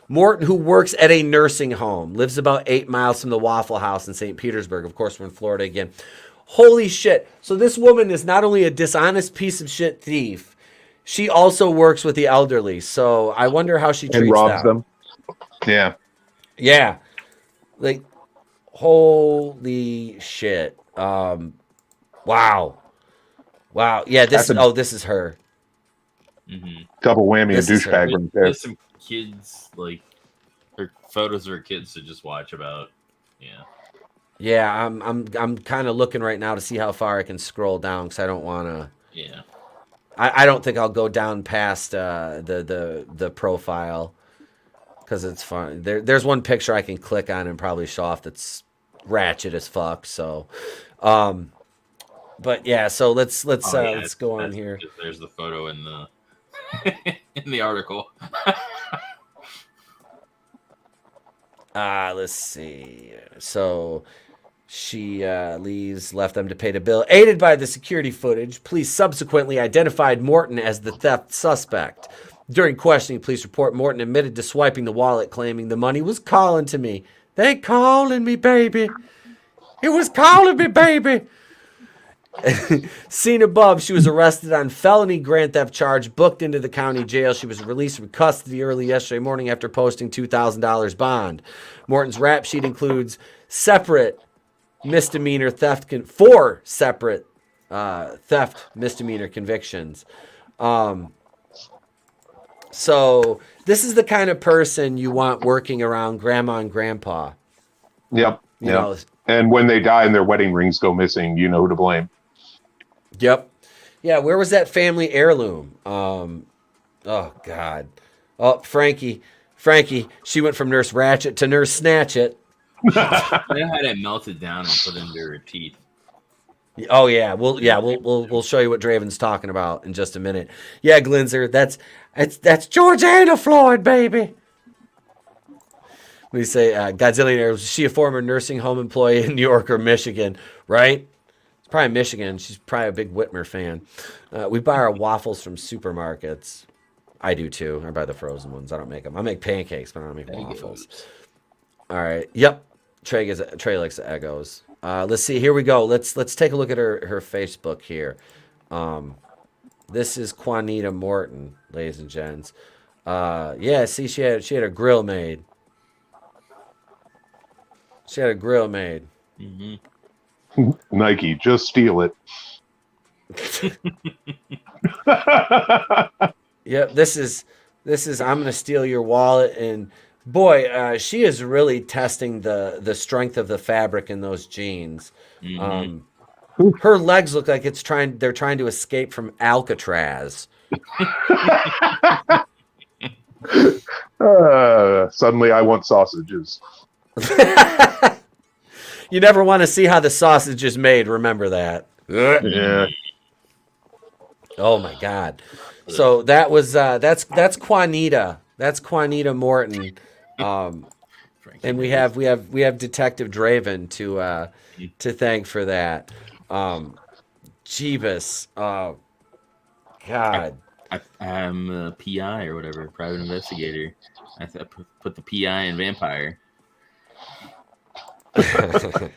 Morton, who works at a nursing home, lives about 8 miles from the Waffle House in St. Petersburg. Of course, we're in Florida again. Holy shit. So this woman is not only a dishonest piece of shit thief, she also works with the elderly. So I wonder how she treats and robs them. Yeah. Yeah. Like, holy shit. Wow. Yeah, this is her. Mm-hmm. Double whammy of douchebag right there. There's some kids, like, her photos of her kids to just watch about. Yeah. Yeah, I'm kind of looking right now to see how far I can scroll down because I don't want to. Yeah. I don't think I'll go down past the profile because it's fun. There's one picture I can click on and probably show off that's ratchet as fuck. So, but yeah, so let's go on here. There's the photo in the in the article. Let's see. So she leaves, left them to pay the bill. Aided by the security footage, police subsequently identified Morton as the theft suspect. During questioning, police report Morton admitted to swiping the wallet, claiming the money was calling to me. They calling me, baby. It was calling me, baby. Seen above, she was arrested on felony grand theft charge, booked into the county jail. She was released from custody early yesterday morning after posting $2,000 bond. Morton's rap sheet includes separate misdemeanor theft, four separate theft misdemeanor convictions. So this is the kind of person you want working around grandma and grandpa. Yep. You know, and when they die and their wedding rings go missing, you know who to blame. Yep. Yeah, where was that family heirloom? Oh, God. Oh, Frankie, she went from Nurse Ratchet to Nurse Snatchet. I had it melted down and put into her teeth. Oh yeah, we'll show you what Draven's talking about in just a minute. Yeah, Glinzer, that's Georgiana Floyd, baby. We say Godzillionaire, was she a former nursing home employee in New York or Michigan? Right? It's probably Michigan. She's probably a big Whitmer fan. We buy our waffles from supermarkets. I do too. I buy the frozen ones. I don't make them. I make pancakes, but I don't make waffles. All right. Yep. Trey likes the Eggos. Let's see. Here we go. Let's take a look at her Facebook here. This is Juanita Morton, ladies and gents. Yeah. See, she had a grill made. She had a grill made. Mm-hmm. Nike, just steal it. Yep. This is. I'm gonna steal your wallet and. Boy, she is really testing the strength of the fabric in those jeans. Mm-hmm. Her legs look like they're trying to escape from Alcatraz. Suddenly I want sausages. You never want to see how the sausage is made, remember that. Yeah. Oh my God. So that was that's Juanita. That's Juanita Morton. And we have Detective Draven to thank for that. Jeebus. Oh, God. I'm a PI or whatever, private investigator. I put the PI in vampire. The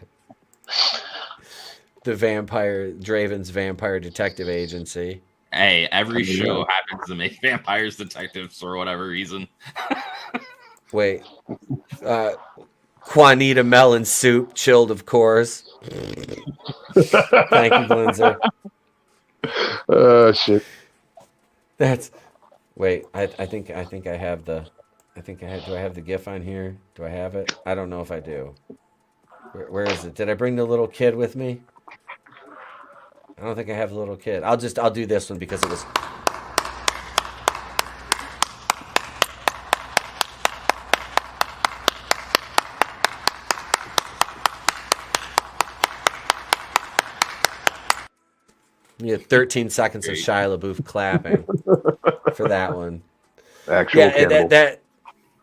Draven's Vampire Detective Agency. Hey, every show happens to make vampires detectives for whatever reason. Wait. Juanita Melon Soup, chilled, of course. Thank you, Glinzer. Shit. That's. Wait, I think I have the. Do I have the GIF on here? Do I have it? I don't know if I do. Where is it? Did I bring the little kid with me? I don't think I have the little kid. I'll do this one because it was. You had 13 seconds of Shia LaBeouf clapping for that one. Actual that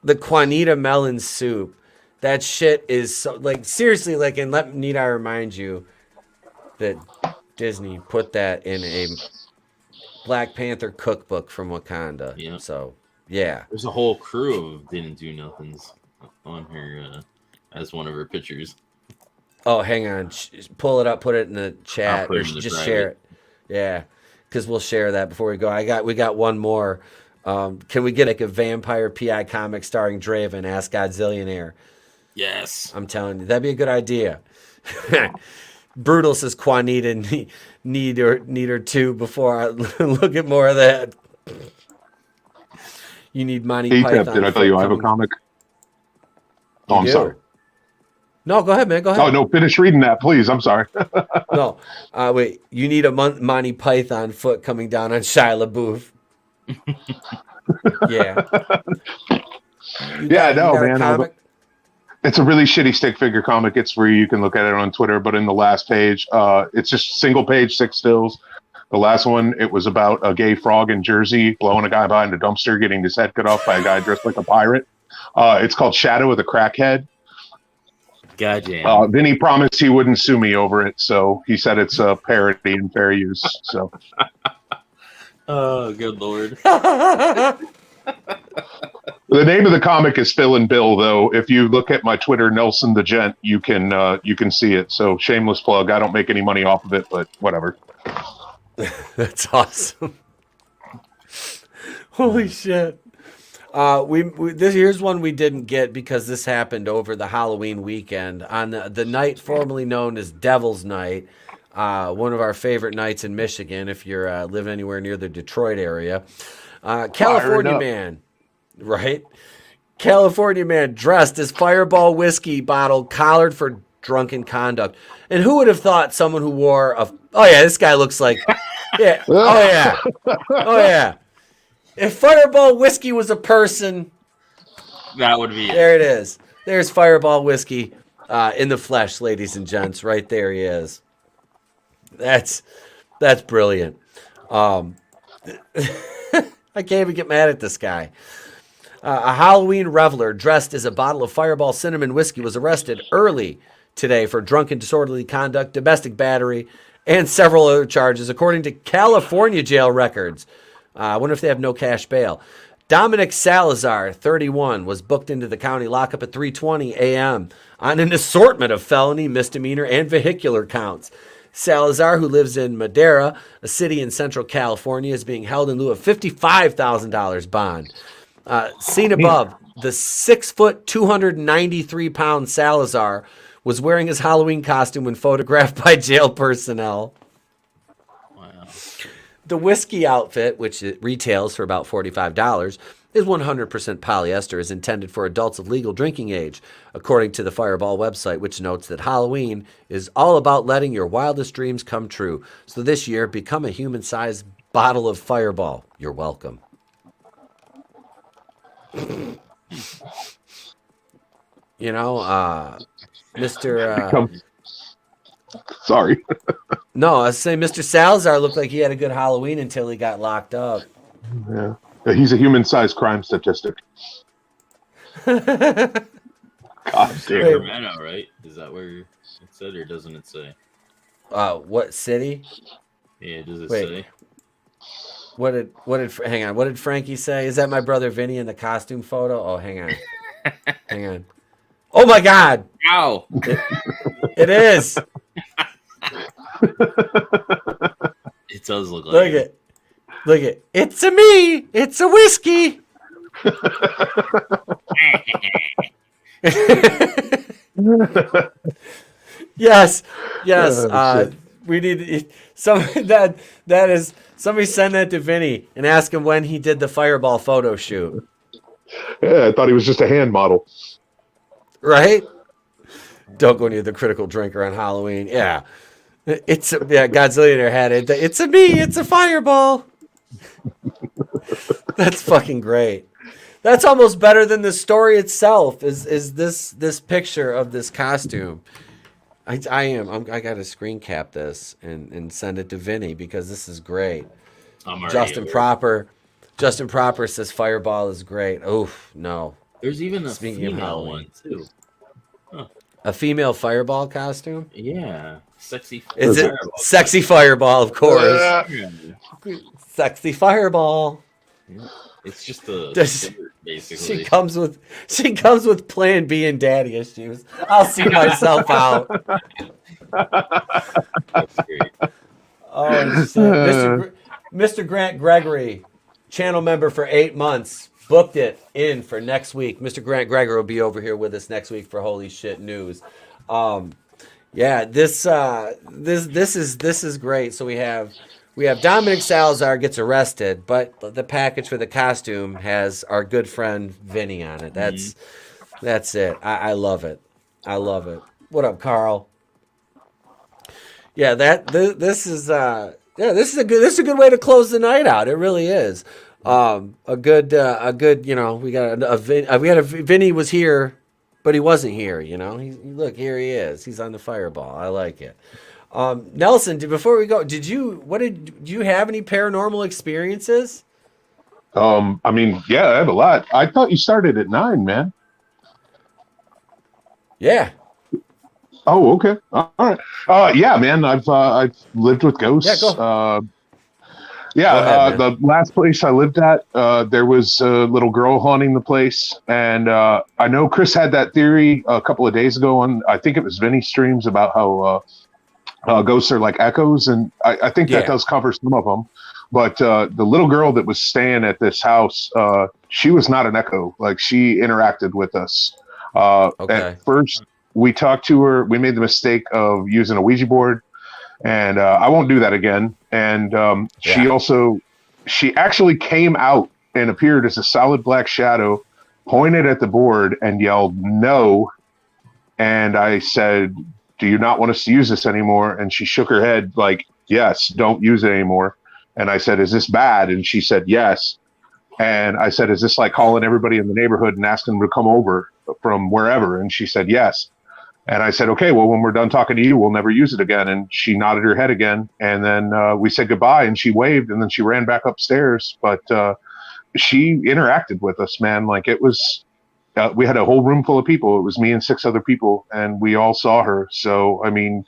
the Juanita Melon Soup, that shit is so, like, seriously, like, and need I remind you that Disney put that in a Black Panther cookbook from Wakanda. Yeah. So, yeah. There's a whole crew of Didn't Do Nothings on her as one of her pictures. Oh, hang on. Pull it up, put it in the chat, or just share it. Yeah, because we'll share that before we go. We got one more. Can we get like a vampire PI comic starring Draven? Ask Godzillionaire. Yes, I'm telling you, that'd be a good idea. Brutal says Juanita need her too before I look at more of that. You need Monty Python. Did I tell you I have a comic? Oh, I'm sorry. No, go ahead, man. Go ahead. Oh, no, finish reading that, please. I'm sorry. No. Wait. You need a Monty Python foot coming down on Shia LaBeouf. Yeah. Man. It's a really shitty stick figure comic. It's free. You can look at it on Twitter. But in the last page, it's just single page, 6 stills. The last one, it was about a gay frog in Jersey blowing a guy behind a dumpster, getting his head cut off by a guy dressed like a pirate. It's called Shadow of the Crackhead. Goddamn. Vinny promised he wouldn't sue me over it, so he said it's a parody and fair use. So, oh, good lord. The name of the comic is Phil and Bill, though. If you look at my Twitter, Nelson the Gent, you can see it. So, shameless plug. I don't make any money off of it, but whatever. That's awesome. Holy shit. Here's one we didn't get because this happened over the Halloween weekend on the night formerly known as Devil's Night, one of our favorite nights in Michigan if you're living anywhere near the Detroit area. California man, right? California man dressed as Fireball whiskey bottle collared for drunken conduct. And who would have thought someone who wore this guy looks like, oh yeah. If Fireball whiskey was a person, that would be it. There it is. There's Fireball whiskey in the flesh, ladies and gents. Right there he is. That's brilliant. I can't even get mad at this guy. A Halloween reveler dressed as a bottle of Fireball cinnamon whiskey was arrested early today for drunken disorderly conduct, domestic battery, and several other charges, according to California jail records. I wonder if they have no cash bail. Dominic Salazar, 31, was booked into the county lockup at 3:20 a.m. on an assortment of felony, misdemeanor, and vehicular counts. Salazar, who lives in Madera, a city in central California, is being held in lieu of $55,000 bond. Seen above, the 6-foot, 293-pound Salazar was wearing his Halloween costume when photographed by jail personnel. Wow. The whiskey outfit, which it retails for about $45, is 100% polyester, is intended for adults of legal drinking age, according to the Fireball website, which notes that Halloween is all about letting your wildest dreams come true. So this year, become a human-sized bottle of Fireball. You're welcome. You know, Mr. Sorry. No, I was saying Mr. Salazar looked like he had a good Halloween until he got locked up. Yeah. He's a human-sized crime statistic. God damn. Sacramento, right? Is that where it said, or doesn't it say? What city? Yeah, does it say? Hang on, what did Frankie say? Is that my brother Vinny in the costume photo? Oh, hang on. Hang on. Oh my God! Ow! It is. It does look like it. Look at it's a me. It's a whiskey. Yes. We need that is somebody send that to Vinny and ask him when he did the Fireball photo shoot. Yeah, I thought he was just a hand model. Right? Don't go near the critical drinker on Halloween. Yeah. Godzillionaire had it. It's a me. It's a Fireball. That's fucking great. That's almost better than the story itself. Is this picture of this costume? I gotta screen cap this and send it to Vinny because this is great. Justin Proper says Fireball is great. Oof, no. There's even a female one too. Huh. A female Fireball costume? Yeah. Sexy Fireball. Is it Sexy Fireball, of course. Sexy Fireball. Yeah. It's just the basically. She comes with Plan B and daddy issues. I'll see myself out. That's great. Oh, Mr. Grant Gregory, channel member for 8 months, booked it in for next week. Mr. Grant Gregory will be over here with us next week for Holy Shit News. Yeah, this is great. So we have Dominic Salazar gets arrested, but the package for the costume has our good friend Vinny on it. That's it. I love it. I love it. What up, Carl? Yeah, this is a good way to close the night out. It really is. A good we got a Vinny was here, but he wasn't here. Look, here he is. He's on the Fireball. I like it. Nelson, before we go, did you have any paranormal experiences? I have a lot. I thought you started at 9, man. Yeah. Oh, okay. All right. Yeah, man. I've lived with ghosts. Yeah, go the last place I lived at, there was a little girl haunting the place, and I know Chris had that theory a couple of days ago on, I think it was Vinny streams, about how ghosts are like echoes, and I think that does cover some of them. But the little girl that was staying at this house, she was not an echo. Like, she interacted with us. At first, we talked to her. We made the mistake of using a Ouija board, and I won't do that again. And she actually came out and appeared as a solid black shadow, pointed at the board and yelled, "No." And I said, "Do you not want us to use this anymore?" And she shook her head like, "Yes, don't use it anymore." And I said, "Is this bad?" And she said, "Yes." And I said, "Is this like calling everybody in the neighborhood and asking them to come over from wherever?" And she said, "Yes." And I said, "Okay, well, when we're done talking to you, we'll never use it again." And she nodded her head again. And then we said goodbye, and she waved, and then she ran back upstairs. But she interacted with us, man. Like, it was, we had a whole room full of people. It was me and 6 other people, and we all saw her. So, I mean,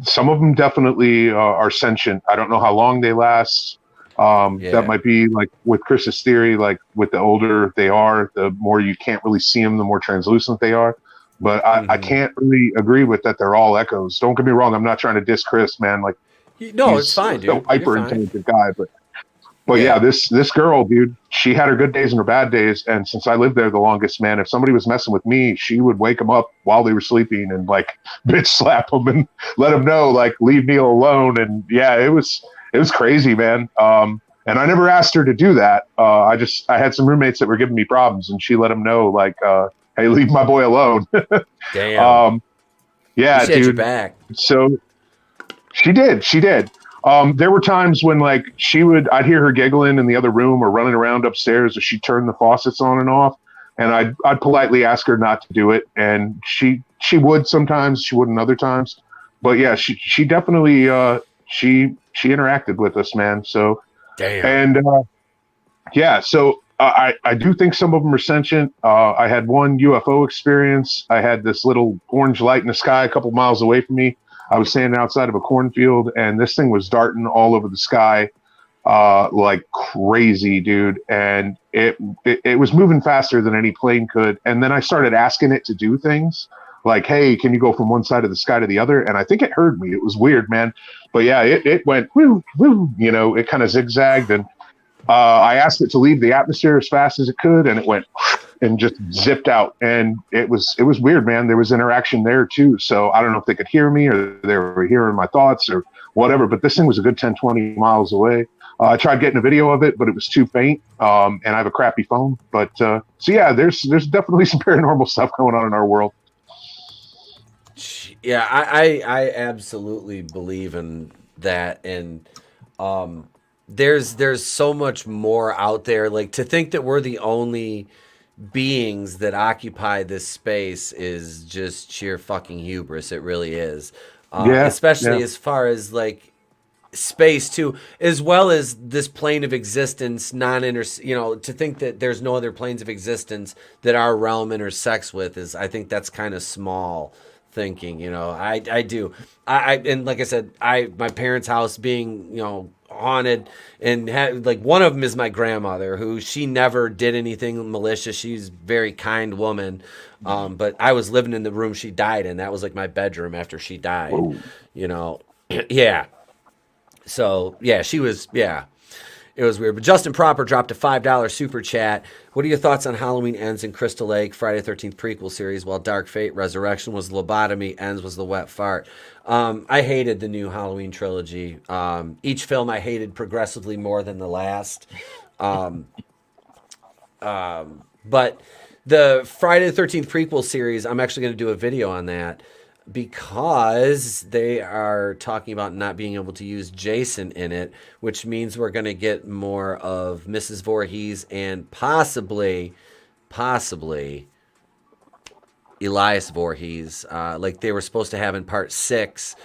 some of them definitely are sentient. I don't know how long they last. That might be like with Chris's theory, like with the older they are, the more you can't really see them, the more translucent they are. But I can't really agree with that. They're all echoes. Don't get me wrong. I'm not trying to diss Chris, man. Like, no, it's fine, dude. A hyper intelligent guy, but yeah, this girl, dude, she had her good days and her bad days. And since I lived there the longest, man, if somebody was messing with me, she would wake them up while they were sleeping and like bitch slap them and let them know, like, leave me alone. And yeah, it was crazy, man. And I never asked her to do that. I had some roommates that were giving me problems, and she let them know, like, "Hey, leave my boy alone." Damn. Yeah, she had dude. your back. So she did. There were times when, like, I'd hear her giggling in the other room or running around upstairs, or she'd turn the faucets on and off, and I'd politely ask her not to do it, and she would sometimes, she wouldn't other times. But yeah, she definitely she interacted with us, man. So damn. And yeah, so I do think some of them are sentient. I had one UFO experience. I had this little orange light in the sky a couple miles away from me. I was standing outside of a cornfield, and this thing was darting all over the sky like crazy, dude. And it was moving faster than any plane could. And then I started asking it to do things like, "Hey, can you go from one side of the sky to the other?" And I think it heard me. It was weird, man. But yeah, it went woo, woo, it kind of zigzagged. And I asked it to leave the atmosphere as fast as it could, and it went and just zipped out. And it was weird, man. There was interaction there too. So I don't know if they could hear me or they were hearing my thoughts or whatever, but this thing was a good 10, 20 miles away. I tried getting a video of it, but it was too faint. And I have a crappy phone. But so yeah, there's definitely some paranormal stuff going on in our world. Yeah, I absolutely believe in that. And there's so much more out there. Like, to think that we're the only beings that occupy this space is just sheer fucking hubris. It really is. Especially as far as like space too, as well as this plane of existence, to think that there's no other planes of existence that our realm intersects with is, I think that's kind of small thinking. I do. And like I said, my parents' house being, haunted, and like one of them is my grandmother, who she never did anything malicious. She's a very kind woman. But I was living in the room she died in. That was like my bedroom after she died. Whoa. Yeah. So yeah, it was weird. But Justin Proper dropped a $5 super chat. What are your thoughts on Halloween Ends in Crystal Lake, Friday the 13th prequel series, while Dark Fate Resurrection was the lobotomy, Ends was the wet fart? I hated the new Halloween trilogy. Each film I hated progressively more than the last. But the Friday the 13th prequel series, I'm actually going to do a video on that, because they are talking about not being able to use Jason in it, which means we're going to get more of Mrs. Voorhees and possibly Elias Voorhees, like they were supposed to have in part 6,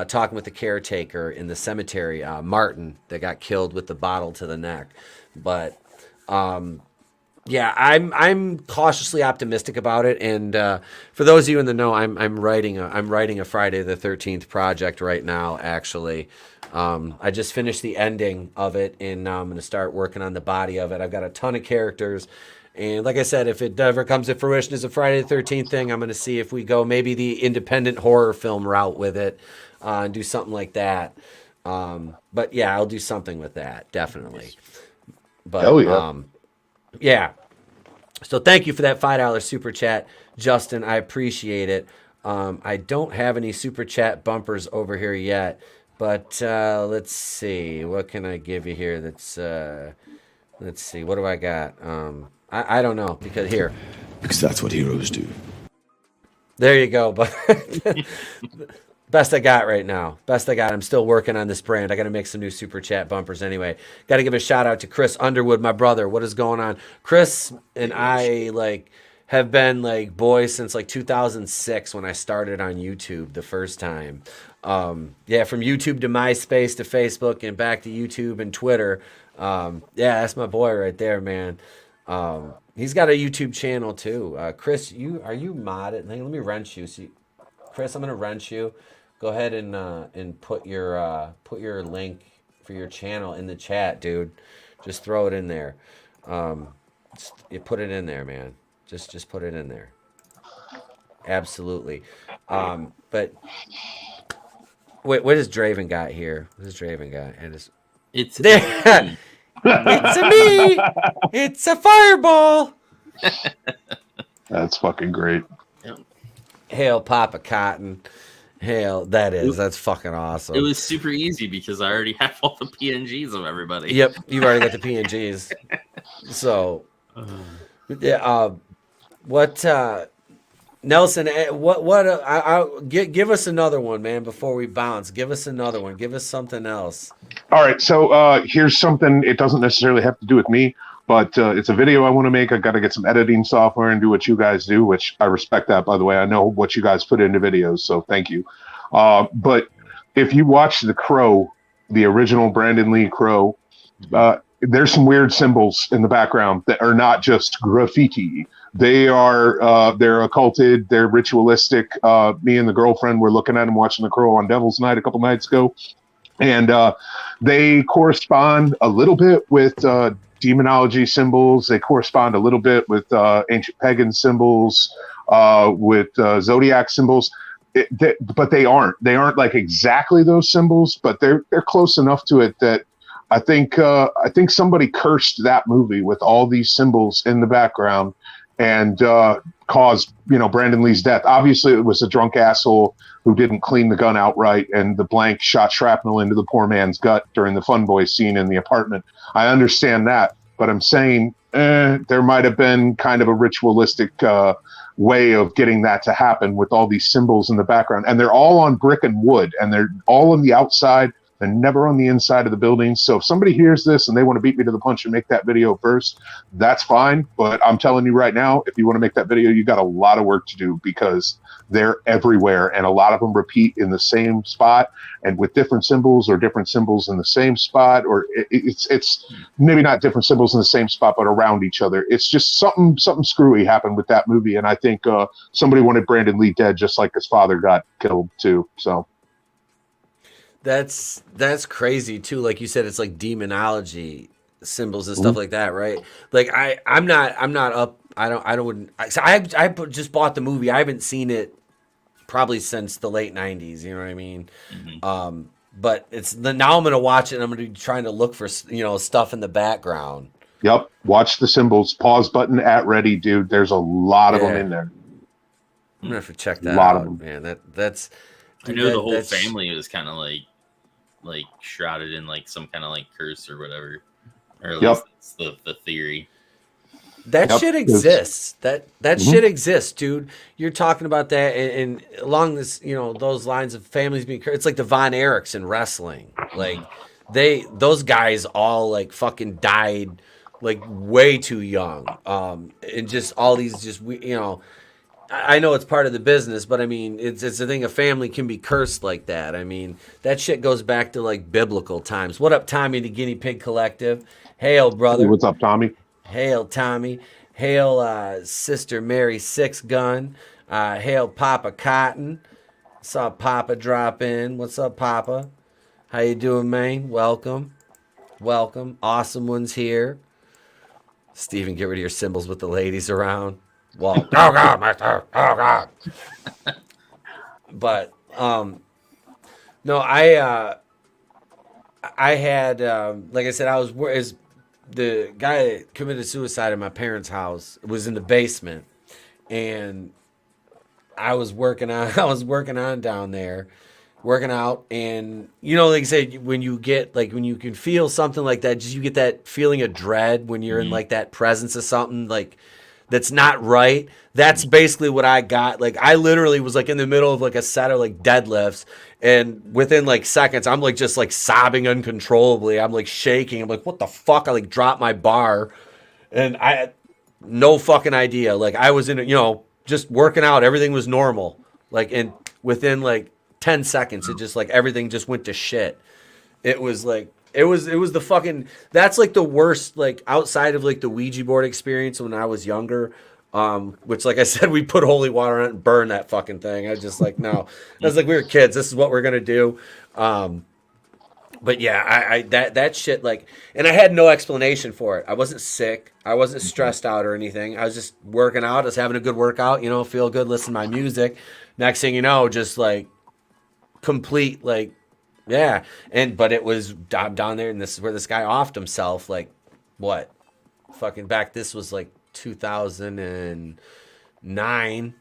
talking with the caretaker in the cemetery, Martin, that got killed with the bottle to the neck. But yeah, I'm cautiously optimistic about it, and for those of you in the know, I'm writing a Friday the 13th project right now. Actually, I just finished the ending of it, and now I'm going to start working on the body of it. I've got a ton of characters, and like I said, if it ever comes to fruition as a Friday the 13th thing, I'm going to see if we go maybe the independent horror film route with it, and do something like that. But yeah, I'll do something with that, definitely. But hell yeah. Yeah. So thank you for that $5 super chat, Justin. I appreciate it. I don't have any super chat bumpers over here yet, but let's see. What can I give you here that's Let's see. What do I got? I don't know because here. Because that's what heroes do. There you go. But best I got right now. Best I got. I'm still working on this brand. I got to make some new super chat bumpers anyway. Got to give a shout out to Chris Underwood, my brother. What is going on? Chris and I have been boys since 2006 when I started on YouTube the first time. From YouTube to MySpace to Facebook and back to YouTube and Twitter. That's my boy right there, man. He's got a YouTube channel too. Chris, are you modded? Let me wrench you. Chris, I'm gonna wrench you. Go ahead and put your link for your channel in the chat, dude. Just throw it in there. You put it in there, man. Just put it in there. Absolutely. But wait, what has Draven got here? What has Draven got? It's there. It's a me. It's a fireball. That's fucking great. Hail Papa Cotton. Hail, that's fucking awesome. It was super easy because I already have all the PNGs of everybody. Yep, you've already got the PNGs. So, Nelson, give us another one, man, before we bounce. Give us another one. Give us something else. All right, so here's something. It doesn't necessarily have to do with me, but it's a video I want to make. I got to get some editing software and do what you guys do, which I respect that, by the way. I know what you guys put into videos, so thank you. But if you watch The Crow, the original Brandon Lee Crow, there's some weird symbols in the background that are not just graffiti. They are they're occulted, they're ritualistic. Me and the girlfriend were looking at them watching The Crow on Devil's Night a couple nights ago, and they correspond a little bit with demonology symbols. They correspond a little bit with ancient pagan symbols, with zodiac symbols. But they aren't exactly those symbols, but they're close enough to it that I think somebody cursed that movie with all these symbols in the background and caused Brandon Lee's death. Obviously, it was a drunk asshole who didn't clean the gun outright, and the blank shot shrapnel into the poor man's gut during the Fun Boy scene in the apartment. I understand that, but I'm saying there might have been kind of a ritualistic way of getting that to happen with all these symbols in the background, and they're all on brick and wood, and they're all on the outside. They're never on the inside of the building. So if somebody hears this and they want to beat me to the punch and make that video first, that's fine. But I'm telling you right now, if you want to make that video, you got a lot of work to do because they're everywhere. And a lot of them repeat in the same spot and with different symbols or different symbols in the same spot. Or it's maybe not different symbols in the same spot, but around each other. It's just something screwy happened with that movie. And I think somebody wanted Brandon Lee dead just like his father got killed too. So. That's crazy too. Like you said, it's like demonology symbols and stuff like that, right? Like I'm not up. I just bought the movie. I haven't seen it probably since the late 90s. You know what I mean? Mm-hmm. But now I'm gonna watch it. And I'm gonna be trying to look for stuff in the background. Yep. Watch the symbols. Pause button at ready, dude. There's a lot of them in there. I'm gonna have to check that out, man. That's. I know the whole family was kind of like shrouded in like some kind of like curse or whatever, or at least that's the theory. That shit exists. That shit exists, dude. You're talking about that, and along this, those lines of families being cursed. It's like the Von Erichs in wrestling. Like those guys all like fucking died like way too young, and just all these I know it's part of the business, but I mean, it's a thing. A family can be cursed like that. I mean, that shit goes back to like biblical times. What up, Tommy, the Guinea Pig Collective? Hail, brother. What's up, Tommy? Hail, Tommy. Hail, Sister Mary Six Gun. Hail, Papa Cotton. Saw Papa drop in. What's up, Papa? How you doing, man? Welcome. Awesome ones here. Steven, get rid of your symbols with the ladies around. Well, oh God, master, oh God. But no, I had like I said, as the guy that committed suicide in my parents' house was in the basement, and I was working on down there, working out, and like I said, when you can feel something like that, just you get that feeling of dread when you're in like that presence of something like that's not right. That's basically what I got. Like I literally was like in the middle of like a set of like deadlifts, and within like seconds I'm like just like sobbing uncontrollably. I'm like shaking. I'm like, what the fuck? I like dropped my bar, and I had no fucking idea. Like I was in just working out, everything was normal. Like, and within like 10 seconds, it just like everything just went to shit. It was like, it was the fucking, that's like the worst, like outside of like the Ouija board experience when I was younger, which like I said, we put holy water on it and burn that fucking thing. I was just like, no, I was like, we were kids. This is what we're going to do. But yeah, I that shit, like, and I had no explanation for it. I wasn't sick. I wasn't stressed out or anything. I was just working out. I was having a good workout, feel good, listen to my music. Next thing you know, just like complete, like, yeah. But it was down there, and this is where this guy offed himself. Like, what? Fucking back, this was like 2009.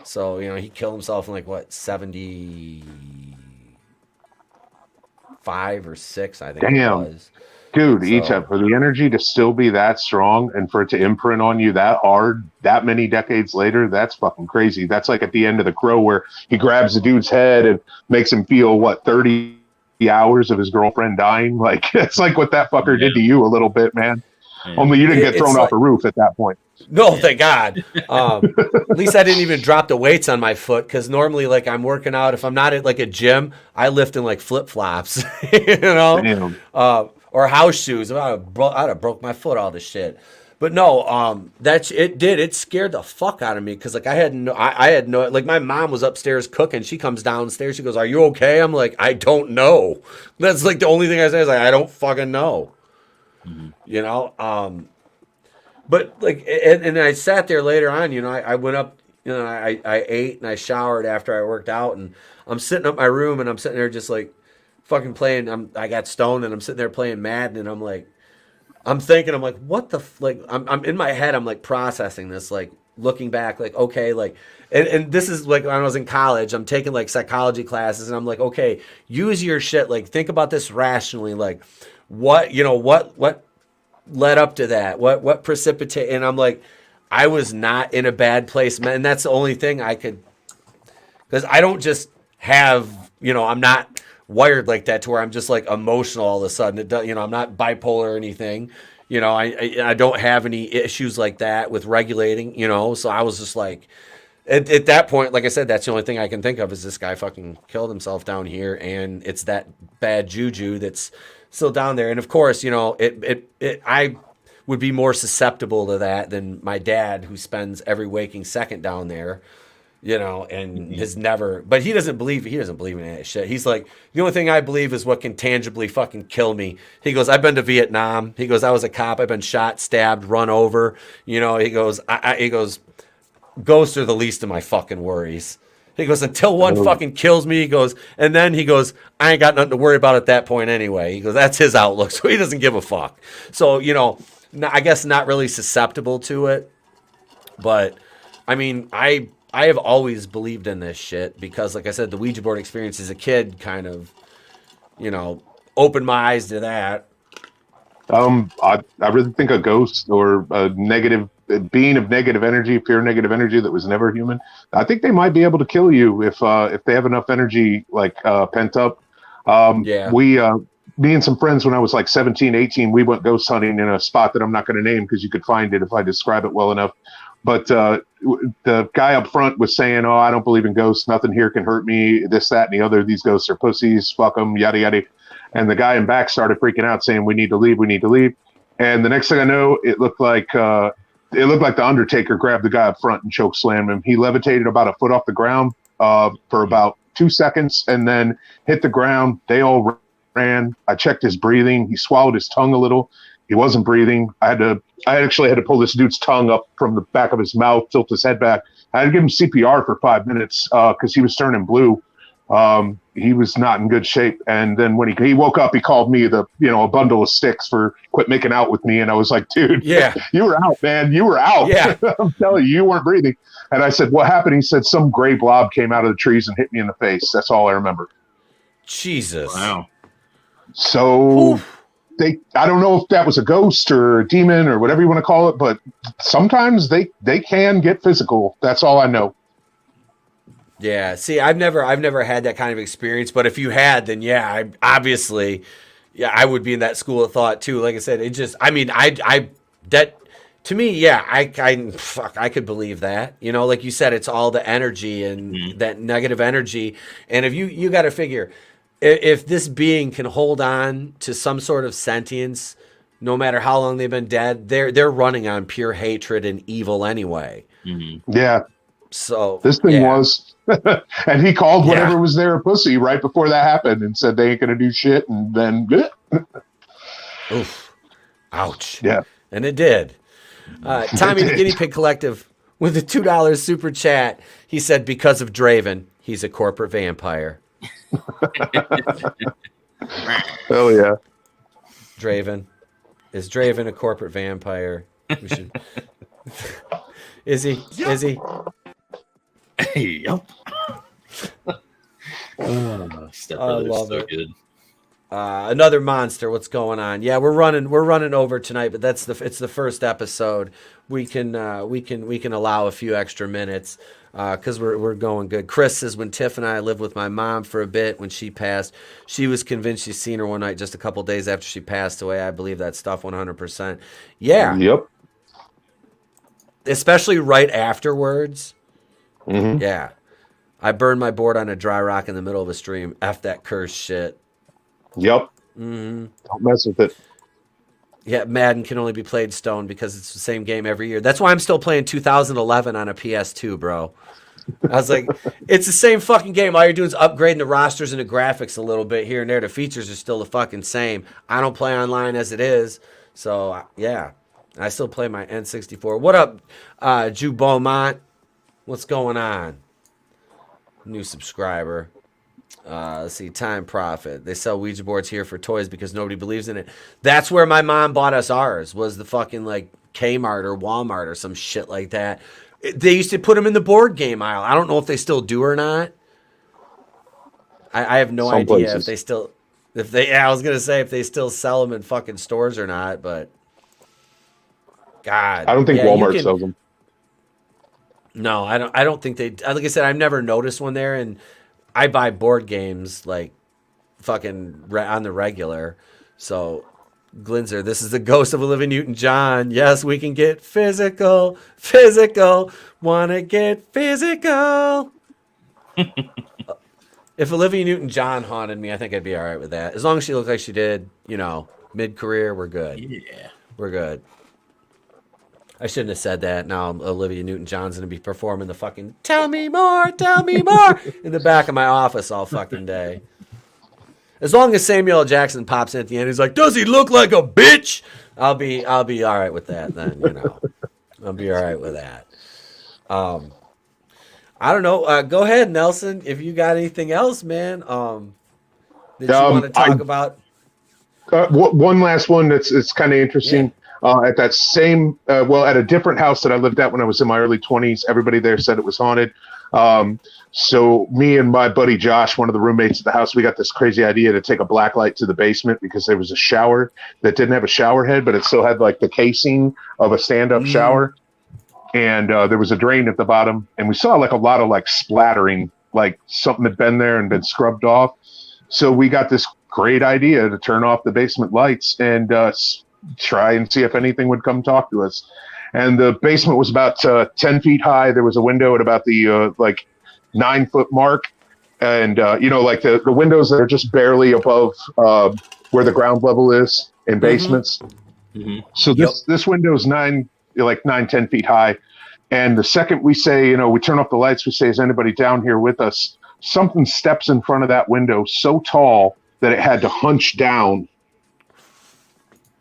So, he killed himself in like, what, 75 or 6, I think. Damn. It was. Dude, for the energy to still be that strong and for it to imprint on you that hard that many decades later, that's fucking crazy. That's like at the end of The Crow where he grabs the dude's head and makes him feel, 30 hours of his girlfriend dying? Like, it's like what that fucker did to you a little bit, man. Yeah. Only you didn't get thrown off a roof at that point. No, thank God. At least I didn't even drop the weights on my foot, because normally, like, I'm working out. If I'm not at like a gym, I lift in like flip flops, or house shoes. I'd have broke my foot, all this shit. But no, it scared the fuck out of me, because like I had no, like, my mom was upstairs cooking. She comes downstairs. She goes, "Are you okay?" I'm like, "I don't know." That's like the only thing I say is like, "I don't fucking know." Mm-hmm. But like, and I sat there later on, I went up, I ate and I showered after I worked out, and I'm sitting up my room, and I'm sitting there just like fucking playing. I got stoned, and I'm sitting there playing Madden, and I'm like, I'm thinking, I'm like, what the, like, I'm in my head, I'm like processing this, like looking back, like, okay, like, and this is like when I was in college, I'm taking like psychology classes, and I'm like, okay, use your shit, like think about this rationally, like what led up to that, what precipitated, and I'm like, I was not in a bad place, man, and that's the only thing I could, because I don't just have, I'm not wired like that to where I'm just like emotional all of a sudden. It does, I'm not bipolar or anything. I don't have any issues like that with regulating. So I was just like, at that point, like I said, that's the only thing I can think of is this guy fucking killed himself down here, and it's that bad juju that's still down there. And of course, I would be more susceptible to that than my dad, who spends every waking second down there. And has never, but he doesn't believe in that shit. He's like, the only thing I believe is what can tangibly fucking kill me. He goes, I've been to Vietnam. He goes, I was a cop. I've been shot, stabbed, run over. He goes, he goes, ghosts are the least of my fucking worries. He goes, until one fucking kills me, he goes, and then he goes, I ain't got nothing to worry about at that point anyway. He goes, that's his outlook. So he doesn't give a fuck. So, I guess not really susceptible to it. But I mean, I have always believed in this shit because, like I said, the Ouija board experience as a kid kind of, opened my eyes to that. I really think a ghost or a negative being of negative energy, pure negative energy that was never human, I think they might be able to kill you if they have enough energy, like pent up. Me and some friends, when I was like 17, 18, we went ghost hunting in a spot that I'm not going to name because you could find it if I describe it well enough. But the guy up front was saying, "Oh, I don't believe in ghosts. Nothing here can hurt me. This, that, and the other. These ghosts are pussies. Fuck them. Yada yada." And the guy in back started freaking out, saying, "We need to leave. We need to leave." And the next thing I know, it looked like the Undertaker grabbed the guy up front and choke slammed him. He levitated about a foot off the ground for about 2 seconds, and then hit the ground. They all ran. I checked his breathing. He swallowed his tongue a little. He wasn't breathing. I actually had to pull this dude's tongue up from the back of his mouth, tilt his head back. I had to give him CPR for 5 minutes because he was turning blue. He was not in good shape. And then when he woke up, he called me a bundle of sticks for quit making out with me. And I was like, dude, yeah, you were out, man. You were out. Yeah. I'm telling you weren't breathing. And I said, what happened? He said, some gray blob came out of the trees and hit me in the face. That's all I remember. Jesus. Wow. So I don't know if that was a ghost or a demon or whatever you want to call it, but sometimes they can get physical. That's all I know. Yeah. See, I've never had that kind of experience, but if you had, then yeah, I would be in that school of thought too. Like I said, it just, I mean, to me, yeah, I could believe that. You know, like you said, it's all the energy and that negative energy. And if you got to figure, if this being can hold on to some sort of sentience, no matter how long they've been dead, they're running on pure hatred and evil anyway. Yeah. So this thing was, and he called whatever was there a pussy right before that happened and said they ain't gonna do shit, and then oof, ouch. Yeah, and it did. Tommy the Guinea Pig Collective with a $2 super chat. He said, because of Draven, he's a corporate vampire. Hell yeah. Draven. Is Draven a corporate vampire? We should... Is he? Yep. Is he? Yep. Stepbrother is so good. Another monster. What's going on? Yeah, we're running over tonight, but it's the first episode. We can allow a few extra minutes because we're going good. Chris says, when Tiff and I lived with my mom for a bit when she passed, she was convinced she'd seen her one night just a couple days after she passed away. I believe that stuff 100%. Yeah. Yep. Especially right afterwards. Mm-hmm. Yeah. I burned my board on a dry rock in the middle of a stream. F that cursed shit. Yep. Mm-hmm. Don't mess with it. Yeah, Madden can only be played stone because it's the same game every year. That's why I'm still playing 2011 on a PS2, bro. I was like, it's the same fucking game. All you're doing is upgrading the rosters and the graphics a little bbit here and there. The features are still the fucking same. I don't play online as it is. So, yeah. I still play my N64. What up, Jew Beaumont? What's going on? New subscriber. Let's see, Time Profit. They sell Ouija boards here for toys because nobody believes in it. That's where my mom bought us ours, was the fucking like Kmart or Walmart or some shit like that. They used to put them in the board game aisle. I don't know if they still do or not. I have no idea places. If they still, I was going to say if they still sell them in fucking stores or not, but God. I don't think Walmart sells them. No, I don't think they, like I said, I've never noticed one there, and I buy board games like fucking on the regular. So, Glinzer, this is the ghost of Olivia Newton-John. Yes, we can get physical. Wanna get physical. If Olivia Newton-John haunted me, I think I'd be all right with that. As long as she looked like she did, mid-career, we're good. Yeah. We're good. I shouldn't have said that. Now Olivia Newton-John's going to be performing the fucking tell me more in the back of my office all fucking day. As long as Samuel L. Jackson pops in at the end, he's like, does he look like a bitch? I'll be all right with that then, I'll be all right with that. I don't know. Go ahead, Nelson, if you got anything else, man, that you want to talk about. One last one it's kind of interesting. Yeah. At that same, at a different house that I lived at when I was in my early 20s, everybody there said it was haunted. So me and my buddy Josh, one of the roommates at the house, we got this crazy idea to take a black light to the basement because there was a shower that didn't have a shower head, but it still had like the casing of a stand-up shower. And there was a drain at the bottom, and we saw like a lot of like splattering, like something had been there and been scrubbed off. So we got this great idea to turn off the basement lights and try and see if anything would come talk to us. And the basement was about 10 feet high. There was a window at about the 9 foot mark. And, like the windows that are just barely above where the ground level is in basements. Mm-hmm. So this window is 10 feet high. And the second we say, we turn off the lights, we say, is anybody down here with us? Something steps in front of that window so tall that it had to hunch down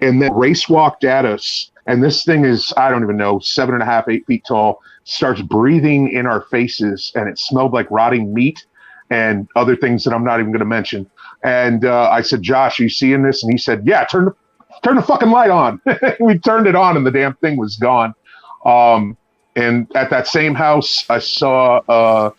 and then race walked at us. And this thing is, I don't even know, 7.5, 8 feet tall, starts breathing in our faces. And it smelled like rotting meat and other things that I'm not even going to mention. And I said, Josh, are you seeing this? And he said, yeah, turn the fucking light on. We turned it on and the damn thing was gone. And at that same house, I saw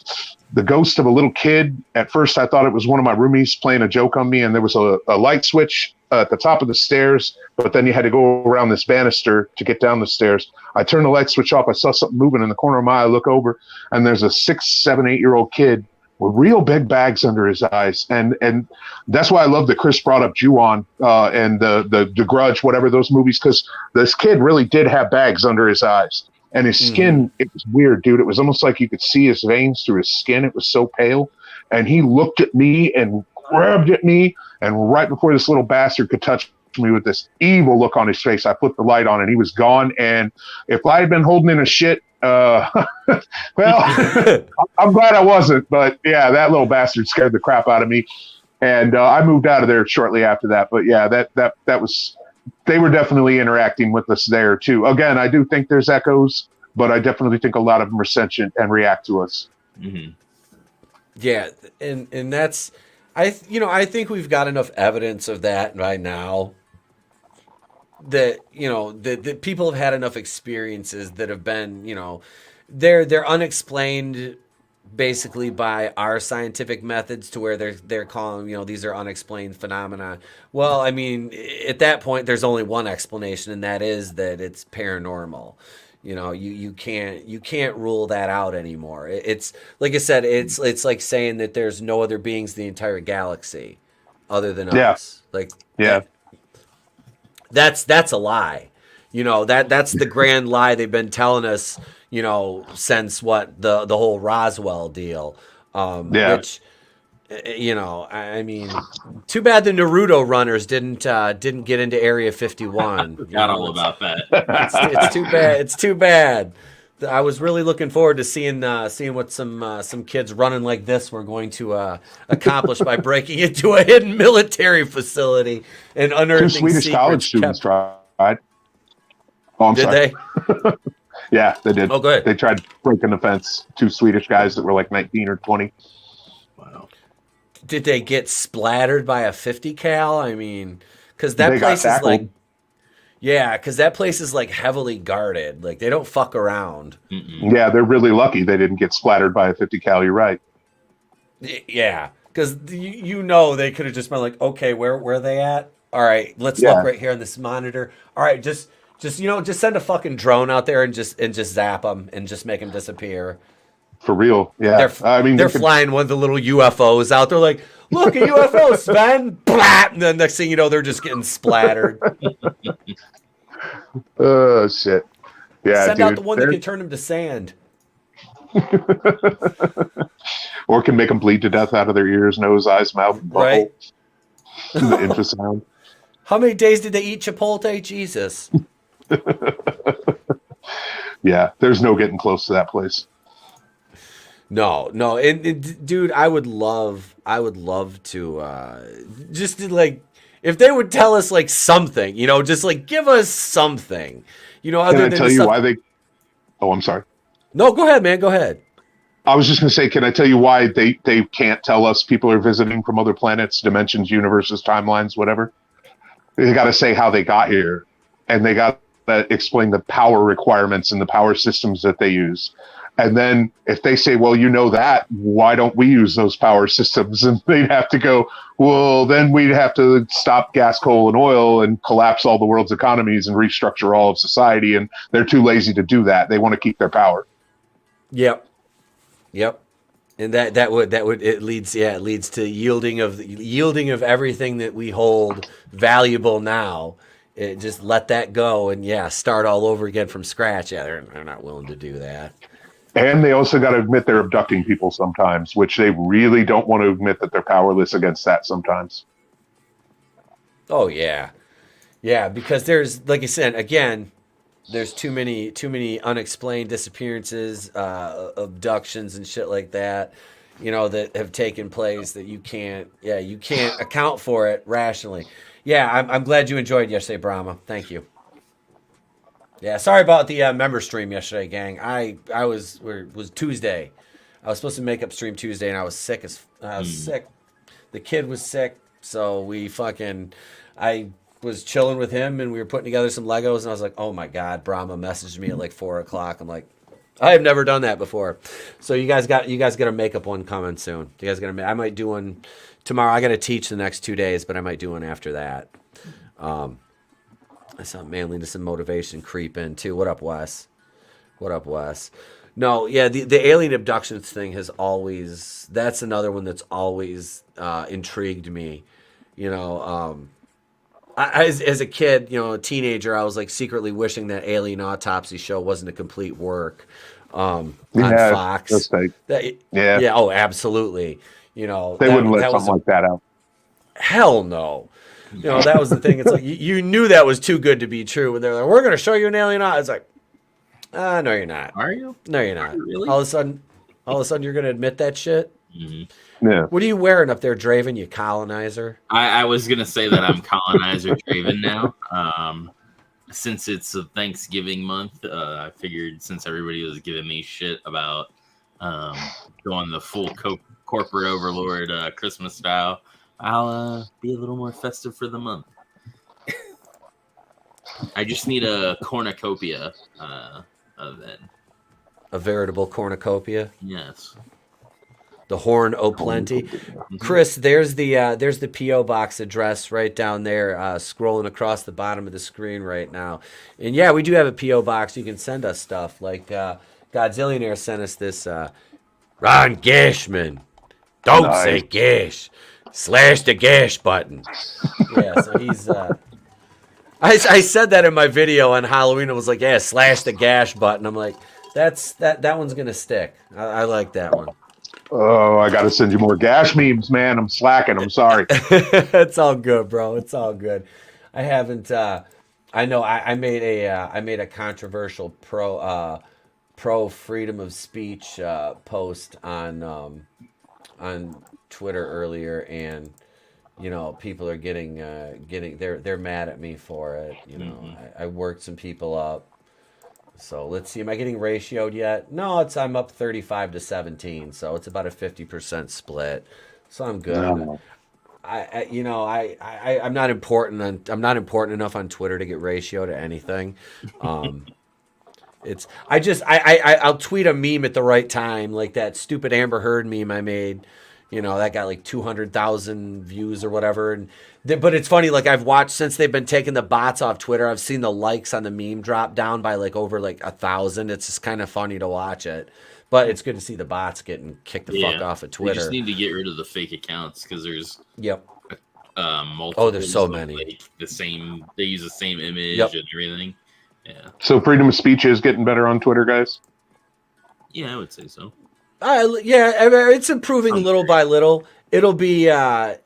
the ghost of a little kid. At first, I thought it was one of my roomies playing a joke on me, and there was a light switch at the top of the stairs, but then you had to go around this banister to get down the stairs. I turned the light switch off. I saw something moving in the corner of my eye. I look over, and there's a 6, 7, 8-year-old kid with real big bags under his eyes. And that's why I love that Chris brought up Ju-on and the Grudge, whatever those movies, because this kid really did have bags under his eyes. And his skin, it was weird, dude. It was almost like you could see his veins through his skin. It was so pale. And he looked at me and grabbed at me. And right before this little bastard could touch me with this evil look on his face, I put the light on and he was gone. And if I had been holding in a shit, well, I'm glad I wasn't. But yeah, that little bastard scared the crap out of me. And I moved out of there shortly after that. But yeah, that was... They were definitely interacting with us there too. Again, I do think there's echoes, but I definitely think a lot of them are sentient and react to us. Mm-hmm. Yeah, and that's I think we've got enough evidence of that right now. That that people have had enough experiences that have been they're unexplained. Basically by our scientific methods to where they're calling, these are unexplained phenomena. Well, I mean, at that point, there's only one explanation, and that is that it's paranormal. You can't rule that out anymore. It's like I said, it's like saying that there's no other beings in the entire galaxy other than us. Like, that's a lie. That's the grand lie they've been telling us. Since the whole Roswell deal, which, I mean, too bad the Naruto runners didn't get into Area 51. Forgot all about that. It's too bad. It's too bad. I was really looking forward to seeing what some kids running like this were going to accomplish by breaking into a hidden military facility and unearthing 2 Swedish college students tried. Oh, I'm Did sorry. they? Yeah, they did. Oh, good. They tried breaking the fence. 2 Swedish guys that were like 19 or 20. Wow. Did they get splattered by a 50 cal? I mean, because that place is like, because that place is like heavily guarded. Like they don't fuck around. Yeah, they're really lucky they didn't get splattered by a 50 cal. You're right. Yeah, because they could have just been like, okay, where are they at? All right, let's look right here on this monitor. All right, just send a fucking drone out there and just zap them and just make them disappear. For real, yeah. They're flying one of the little UFOs out there, like, look, a UFO, Sven. Blah! And then next thing you know, they're just getting splattered. Oh shit! Yeah, send out the one that can turn them to sand, or can make them bleed to death out of their ears, nose, eyes, mouth, and butthole. Right? The infrasound. How many days did they eat Chipotle? Jesus. Yeah, there's no getting close to that place. No, and dude, I would love to just to, like, if they would tell us like something, just like give us something, other Can I than tell you why they? Oh, I'm sorry. No, go ahead, man. Go ahead. I was just going to say, can I tell you why they can't tell us people are visiting from other planets, dimensions, universes, timelines, whatever? They got to say how they got here, and they got to explain the power requirements and the power systems that they use. And then if they say, well, that, why don't we use those power systems? And they'd have to go, well, then we'd have to stop gas, coal, and oil and collapse all the world's economies and restructure all of society. And they're too lazy to do that. They want to keep their power. Yep. And it leads to yielding of everything that we hold valuable now. Just let that go and start all over again from scratch. Yeah, they're not willing to do that. And they also got to admit they're abducting people sometimes, which they really don't want to admit that they're powerless against that sometimes. Oh yeah, because there's, like I said, again, there's too many unexplained disappearances, abductions, and shit like that, that have taken place that you can't account for it rationally. Yeah, I'm glad you enjoyed yesterday, Brahma. Thank you. Yeah, sorry about the member stream yesterday, gang. It was Tuesday. I was supposed to make up stream Tuesday, and I was sick. Sick. The kid was sick, so I was chilling with him, and we were putting together some Legos, and I was like, oh my God, Brahma messaged me at like 4:00. I'm like, I have never done that before. So you guys got to make up one coming soon. You guys got to. I might do one tomorrow. I got to teach the next 2 days, but I might do one after that. I saw manliness and motivation creep in too. What up, Wes? What up, Wes? No, yeah, the alien abductions thing has always. That's another one that's always intrigued me. You know, as a kid, you know, a teenager, I was like secretly wishing that Alien Autopsy show wasn't a complete work on Fox. Yeah, oh, absolutely. You know, they wouldn't let something like that out. Hell no. You know, that was the thing. It's like you knew that was too good to be true when they're like, "We're going to show you an alien." It's like, no, you're not. Are you? No, you're not. Really? All of a sudden, you're going to admit that shit. Mm-hmm. Yeah. What are you wearing up there, Draven? You colonizer? I was gonna say that I'm colonizer Draven now. Since it's a Thanksgiving month, I figured since everybody was giving me shit about going the full corporate overlord Christmas style, I'll be a little more festive for the month. I just need a cornucopia of it. A veritable cornucopia? Yes. The Horn O'Plenty. Chris, there's the P.O. box address right down there, scrolling across the bottom of the screen right now. And yeah, we do have a P.O. box. You can send us stuff. Like Godzillionaire sent us this Ron Gashman. Don't say Gash. Slash the Gash button. Yeah, so he's I said that in my video on Halloween. It was like, yeah, slash the Gash button. I'm like, that one's gonna stick. I like that one. Oh, I got to send you more Gash memes, man. I'm slacking. I'm sorry. It's all good, bro. It's all good. I haven't. I know. I made a controversial pro freedom of speech post on Twitter earlier, and you know, people are getting they're mad at me for it. You know, I worked some people up. So let's see. Am I getting ratioed yet? No, I'm up 35-17. So it's about a 50% split. So I'm good. No. I'm not important. I'm not important enough on Twitter to get ratio to anything. I'll tweet a meme at the right time, like that stupid Amber Heard meme I made. You know, that got like 200,000 views or whatever. But it's funny, like I've watched since they've been taking the bots off Twitter, I've seen the likes on the meme drop down by like over like 1,000. It's just kind of funny to watch it. But it's good to see the bots getting kicked the fuck off of Twitter. You just need to get rid of the fake accounts because there's multiple. Oh, there's so many. Like they use the same image and everything. Yeah. So freedom of speech is getting better on Twitter, guys? Yeah, I would say so. It's improving little by little. It'll be I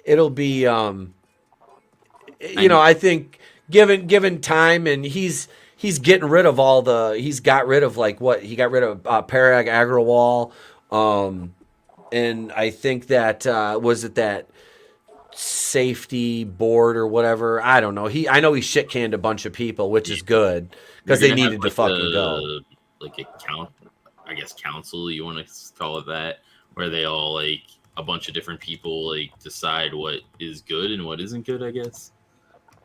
think given time, and he's getting rid of he got rid of Parag Agrawal, and I think that was it that safety board or whatever. I don't know. I know he shit canned a bunch of people, which is good because they needed to fucking go. Like I guess council, you want to call it that, where they all like a bunch of different people like decide what is good and what isn't good, I guess,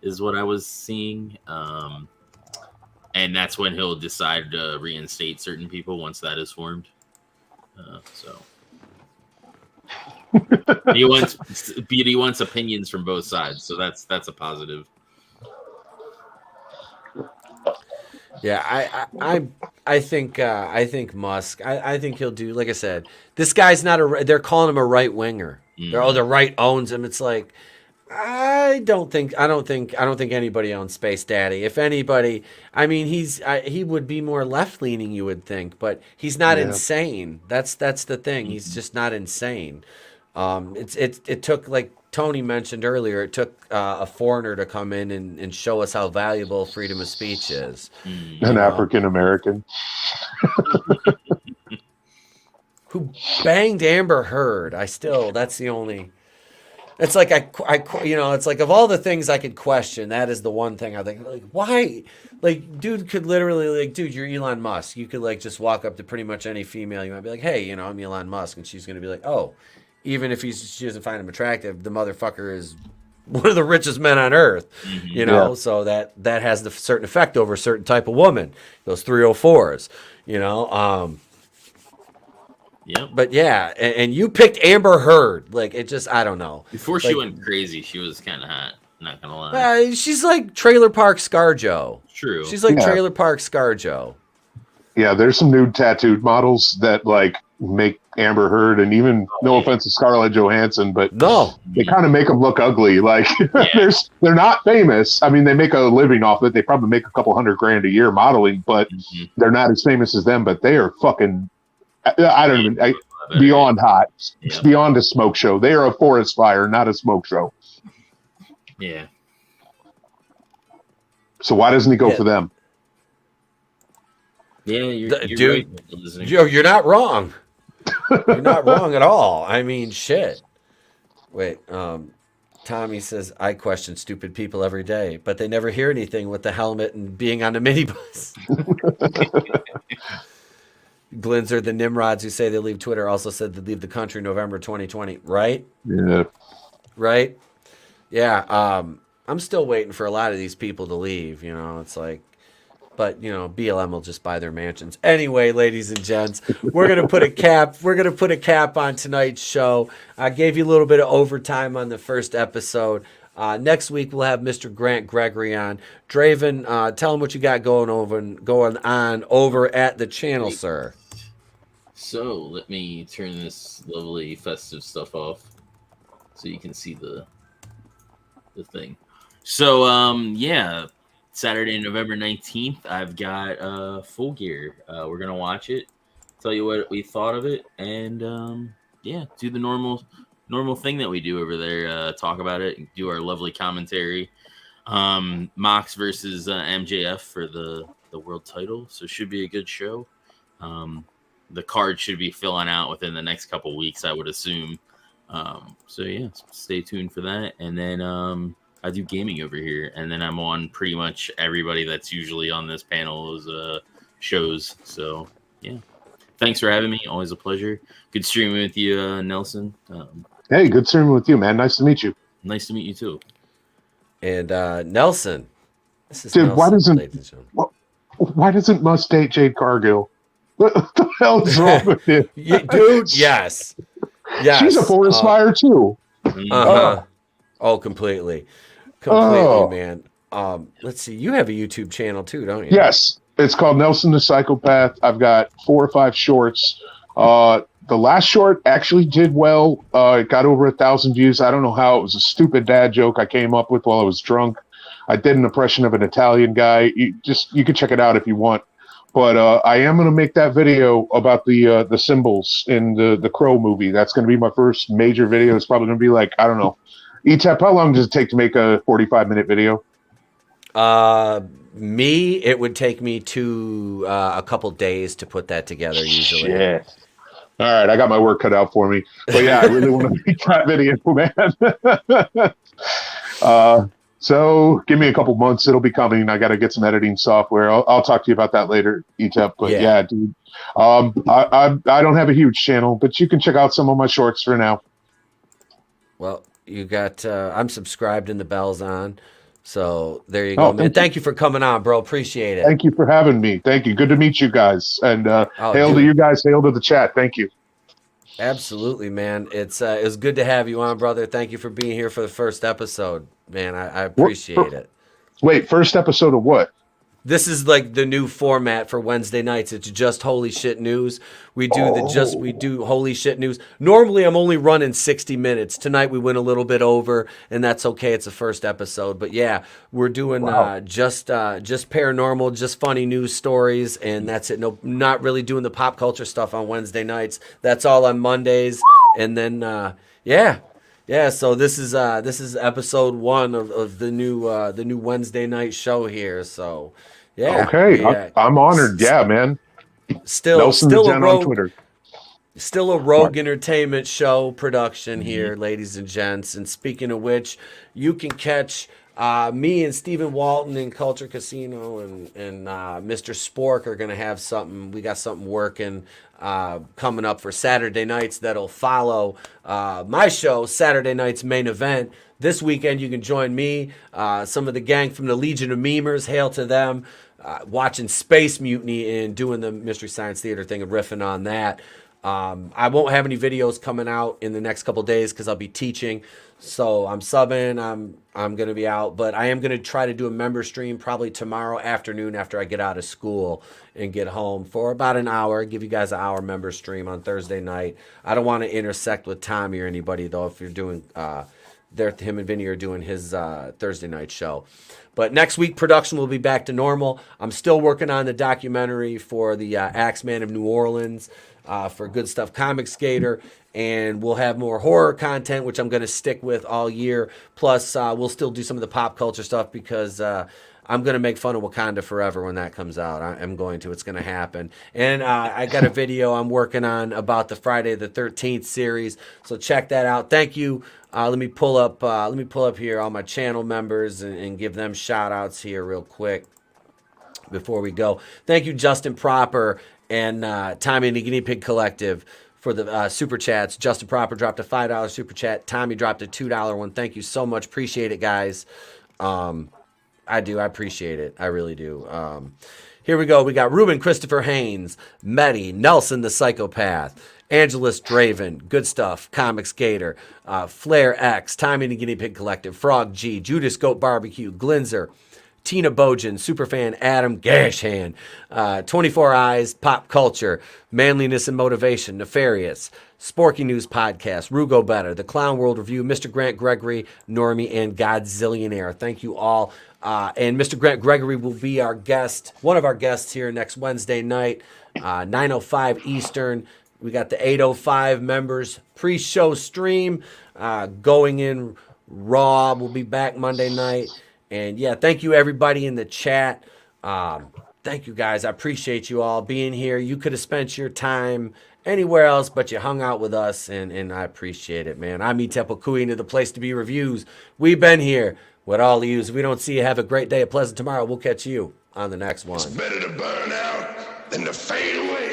is what I was seeing. And that's when he'll decide to reinstate certain people once that is formed. He wants opinions from both sides, so that's a positive. Yeah, I think Musk. I think he'll do. Like I said, this guy's not they're calling him a right winger. The right owns him. It's like I don't think anybody owns Space Daddy. If anybody, I mean, he would be more left leaning, you would think, but he's not insane. That's the thing. He's just not insane. It took, like Tony mentioned earlier, it took a foreigner to come in and show us how valuable freedom of speech is. An African American who banged Amber Heard. That's the only. It's like it's like of all the things I could question, that is the one thing I think, like, why? Like, dude could literally, like, dude, you're Elon Musk. You could like just walk up to pretty much any female. You might be like, hey, I'm Elon Musk, and she's gonna be like, oh. Even if she doesn't find him attractive, the motherfucker is one of the richest men on earth, you know, so that has the certain effect over a certain type of woman, those 304s, you know. Yeah. But yeah, and you picked Amber Heard. Like, it just, I don't know. Before she like, went crazy, she was kind of hot. Not gonna lie. She's like Trailer Park ScarJo. True. She's like Trailer Park ScarJo. Yeah, there's some nude tattooed models that like make Amber Heard, and even no offense to Scarlett Johansson, but they kind of make them look ugly. Like they're not famous. I mean, they make a living off it. They probably make a couple $100,000 a year modeling, but they're not as famous as them. But they are fucking, I don't even, beyond hot. It's beyond a smoke show. They are a forest fire, not a smoke show. Yeah. So why doesn't he go for them? Yeah, you're dude, right. You're not wrong. You're not wrong at all. I mean, shit. Wait, Tommy says, I question stupid people every day, but they never hear anything with the helmet and being on a minibus. Glinzer, the Nimrods who say they leave Twitter also said they leave the country November 2020, right? Yeah. Right? Yeah, I'm still waiting for a lot of these people to leave, you know, it's like, but, you know, BLM will just buy their mansions. Anyway, ladies and gents, we're going to put a cap. We're going to put a cap on tonight's show. I gave you a little bit of overtime on the first episode. Next week, we'll have Mr. Grant Gregory on. Draven, tell him what you got going on over at the channel, sir. So let me turn this lovely festive stuff off so you can see the thing. So, yeah. Saturday, November 19th, I've got Full Gear. We're going to watch it, tell you what we thought of it, and yeah, do the normal thing that we do over there, talk about it, do our lovely commentary. Mox versus MJF for the world title, so should be a good show. The card should be filling out within the next couple weeks, I would assume. So yeah, stay tuned for that, and then I do gaming over here, and then I'm on pretty much everybody that's usually on this panel's shows. So, yeah. Thanks for having me. Always a pleasure. Good streaming with you, Nelson. Hey, good streaming with you, man. Nice to meet you. Nice to meet you, too. And Nelson. This is Dude, Nelson, why doesn't Must date Jade Cargill? What the hell is wrong with you? Dude, yes. She's a forest fire, too. Oh, completely. Man. Let's see. You have a YouTube channel too, don't you? Yes. It's called Nelson the Psychopath. I've got 4 or 5 shorts. The last short actually did well. It got over 1,000 views. I don't know how. It was a stupid dad joke I came up with while I was drunk. I did an impression of an Italian guy. You can check it out if you want. But I am going to make that video about the symbols in the Crow movie. That's going to be my first major video. It's probably going to be like, I don't know. ETAP, how long does it take to make a 45-minute video? It would take me a couple days to put that together usually. Shit. All right, I got my work cut out for me. But yeah, I really want to make that video, man. So give me a couple months. It'll be coming. I got to get some editing software. I'll talk to you about that later, ETAP. But yeah dude. I don't have a huge channel, but you can check out some of my shorts for now. Well, you got I'm subscribed and the bell's on. So there you go, man. Thank you for coming on, bro. Appreciate it. Thank you for having me. Thank you. Good to meet you guys. And hail to you guys. Hail to the chat. Thank you. Absolutely, man. It was good to have you on, brother. Thank you for being here for the first episode, man. I appreciate it. Wait, first episode of what? This is like the new format for Wednesday nights. It's just holy shit news. We do holy shit news. Normally I'm only running 60 minutes. Tonight we went a little bit over, and that's okay. It's the first episode. But yeah, we're doing just paranormal, just funny news stories, and that's it. No, not really doing the pop culture stuff on Wednesday nights. That's all on Mondays. And then yeah, so this is episode 1 of the new Wednesday night show here. So yeah. Okay, I'm honored. Yeah, man. Still a Rogue on Twitter. Still a Rogue Entertainment show production here, ladies and gents. And speaking of which, you can catch Me and Stephen Walton and Culture Casino and Mr. Spork are going to have something. We got something working coming up for Saturday nights that'll follow my show, Saturday Night's Main Event. This weekend, you can join me, some of the gang from the Legion of Memers, hail to them, watching Space Mutiny and doing the Mystery Science Theater thing and riffing on that. I won't have any videos coming out in the next couple days because I'll be teaching. So I'm subbing. I'm going to be out, but I am going to try to do a member stream probably tomorrow afternoon after I get out of school and get home for about an hour. Give you guys an hour member stream on Thursday night. I don't want to intersect with Tommy or anybody though. If you're doing, him and Vinnie are doing his Thursday night show. But next week, production will be back to normal. I'm still working on the documentary for the Axeman of New Orleans for Goodstuff Comixgater. And we'll have more horror content, which I'm going to stick with all year. Plus, we'll still do some of the pop culture stuff because I'm going to make fun of Wakanda Forever when that comes out. I'm going to. It's going to happen. And I got a video I'm working on about the Friday the 13th series. So check that out. Thank you. Let me pull up here all my channel members and give them shout outs here real quick before we go. Thank you, Justin Proper and Tommy and the Guinea Pig Collective for the super chats. Justin Proper dropped a $5 super chat. Tommy dropped a $2 one. Thank you so much. Appreciate it, guys. I do. I appreciate it. I really do. Here we go. We got Ruben Christopher Haynes, Meddy, Nelson the Psychopath, AngelousDraven, Goodstuff Comixgater, Flair X, Tommy and the Guinea Pig Collective, Frog G, Judas Goat Barbecue, Glinzer, Tina Bojan, Superfan Adam Gashhand, 24 Eyes, Pop Culture, Manliness and Motivation, Nefarious, Sporky News Podcast, Rugo Better, The Clown World Review, Mr. Grant Gregory, Normie, and Godzillionaire. Thank you all. And Mr. Grant Gregory will be our guest, one of our guests here next Wednesday night, 9:05 Eastern. We got the 8:05 members pre-show stream going in raw. We'll be back Monday night. And yeah, thank you everybody in the chat. Thank you guys. I appreciate you all being here. You could have spent your time anywhere else, but you hung out with us, and I appreciate it, man. I'm Temple Kui into the place to be reviews. We've been here with all of you. If we don't see you, have a great day, a pleasant tomorrow. We'll catch you on the next one. It's better to burn out than to fade away.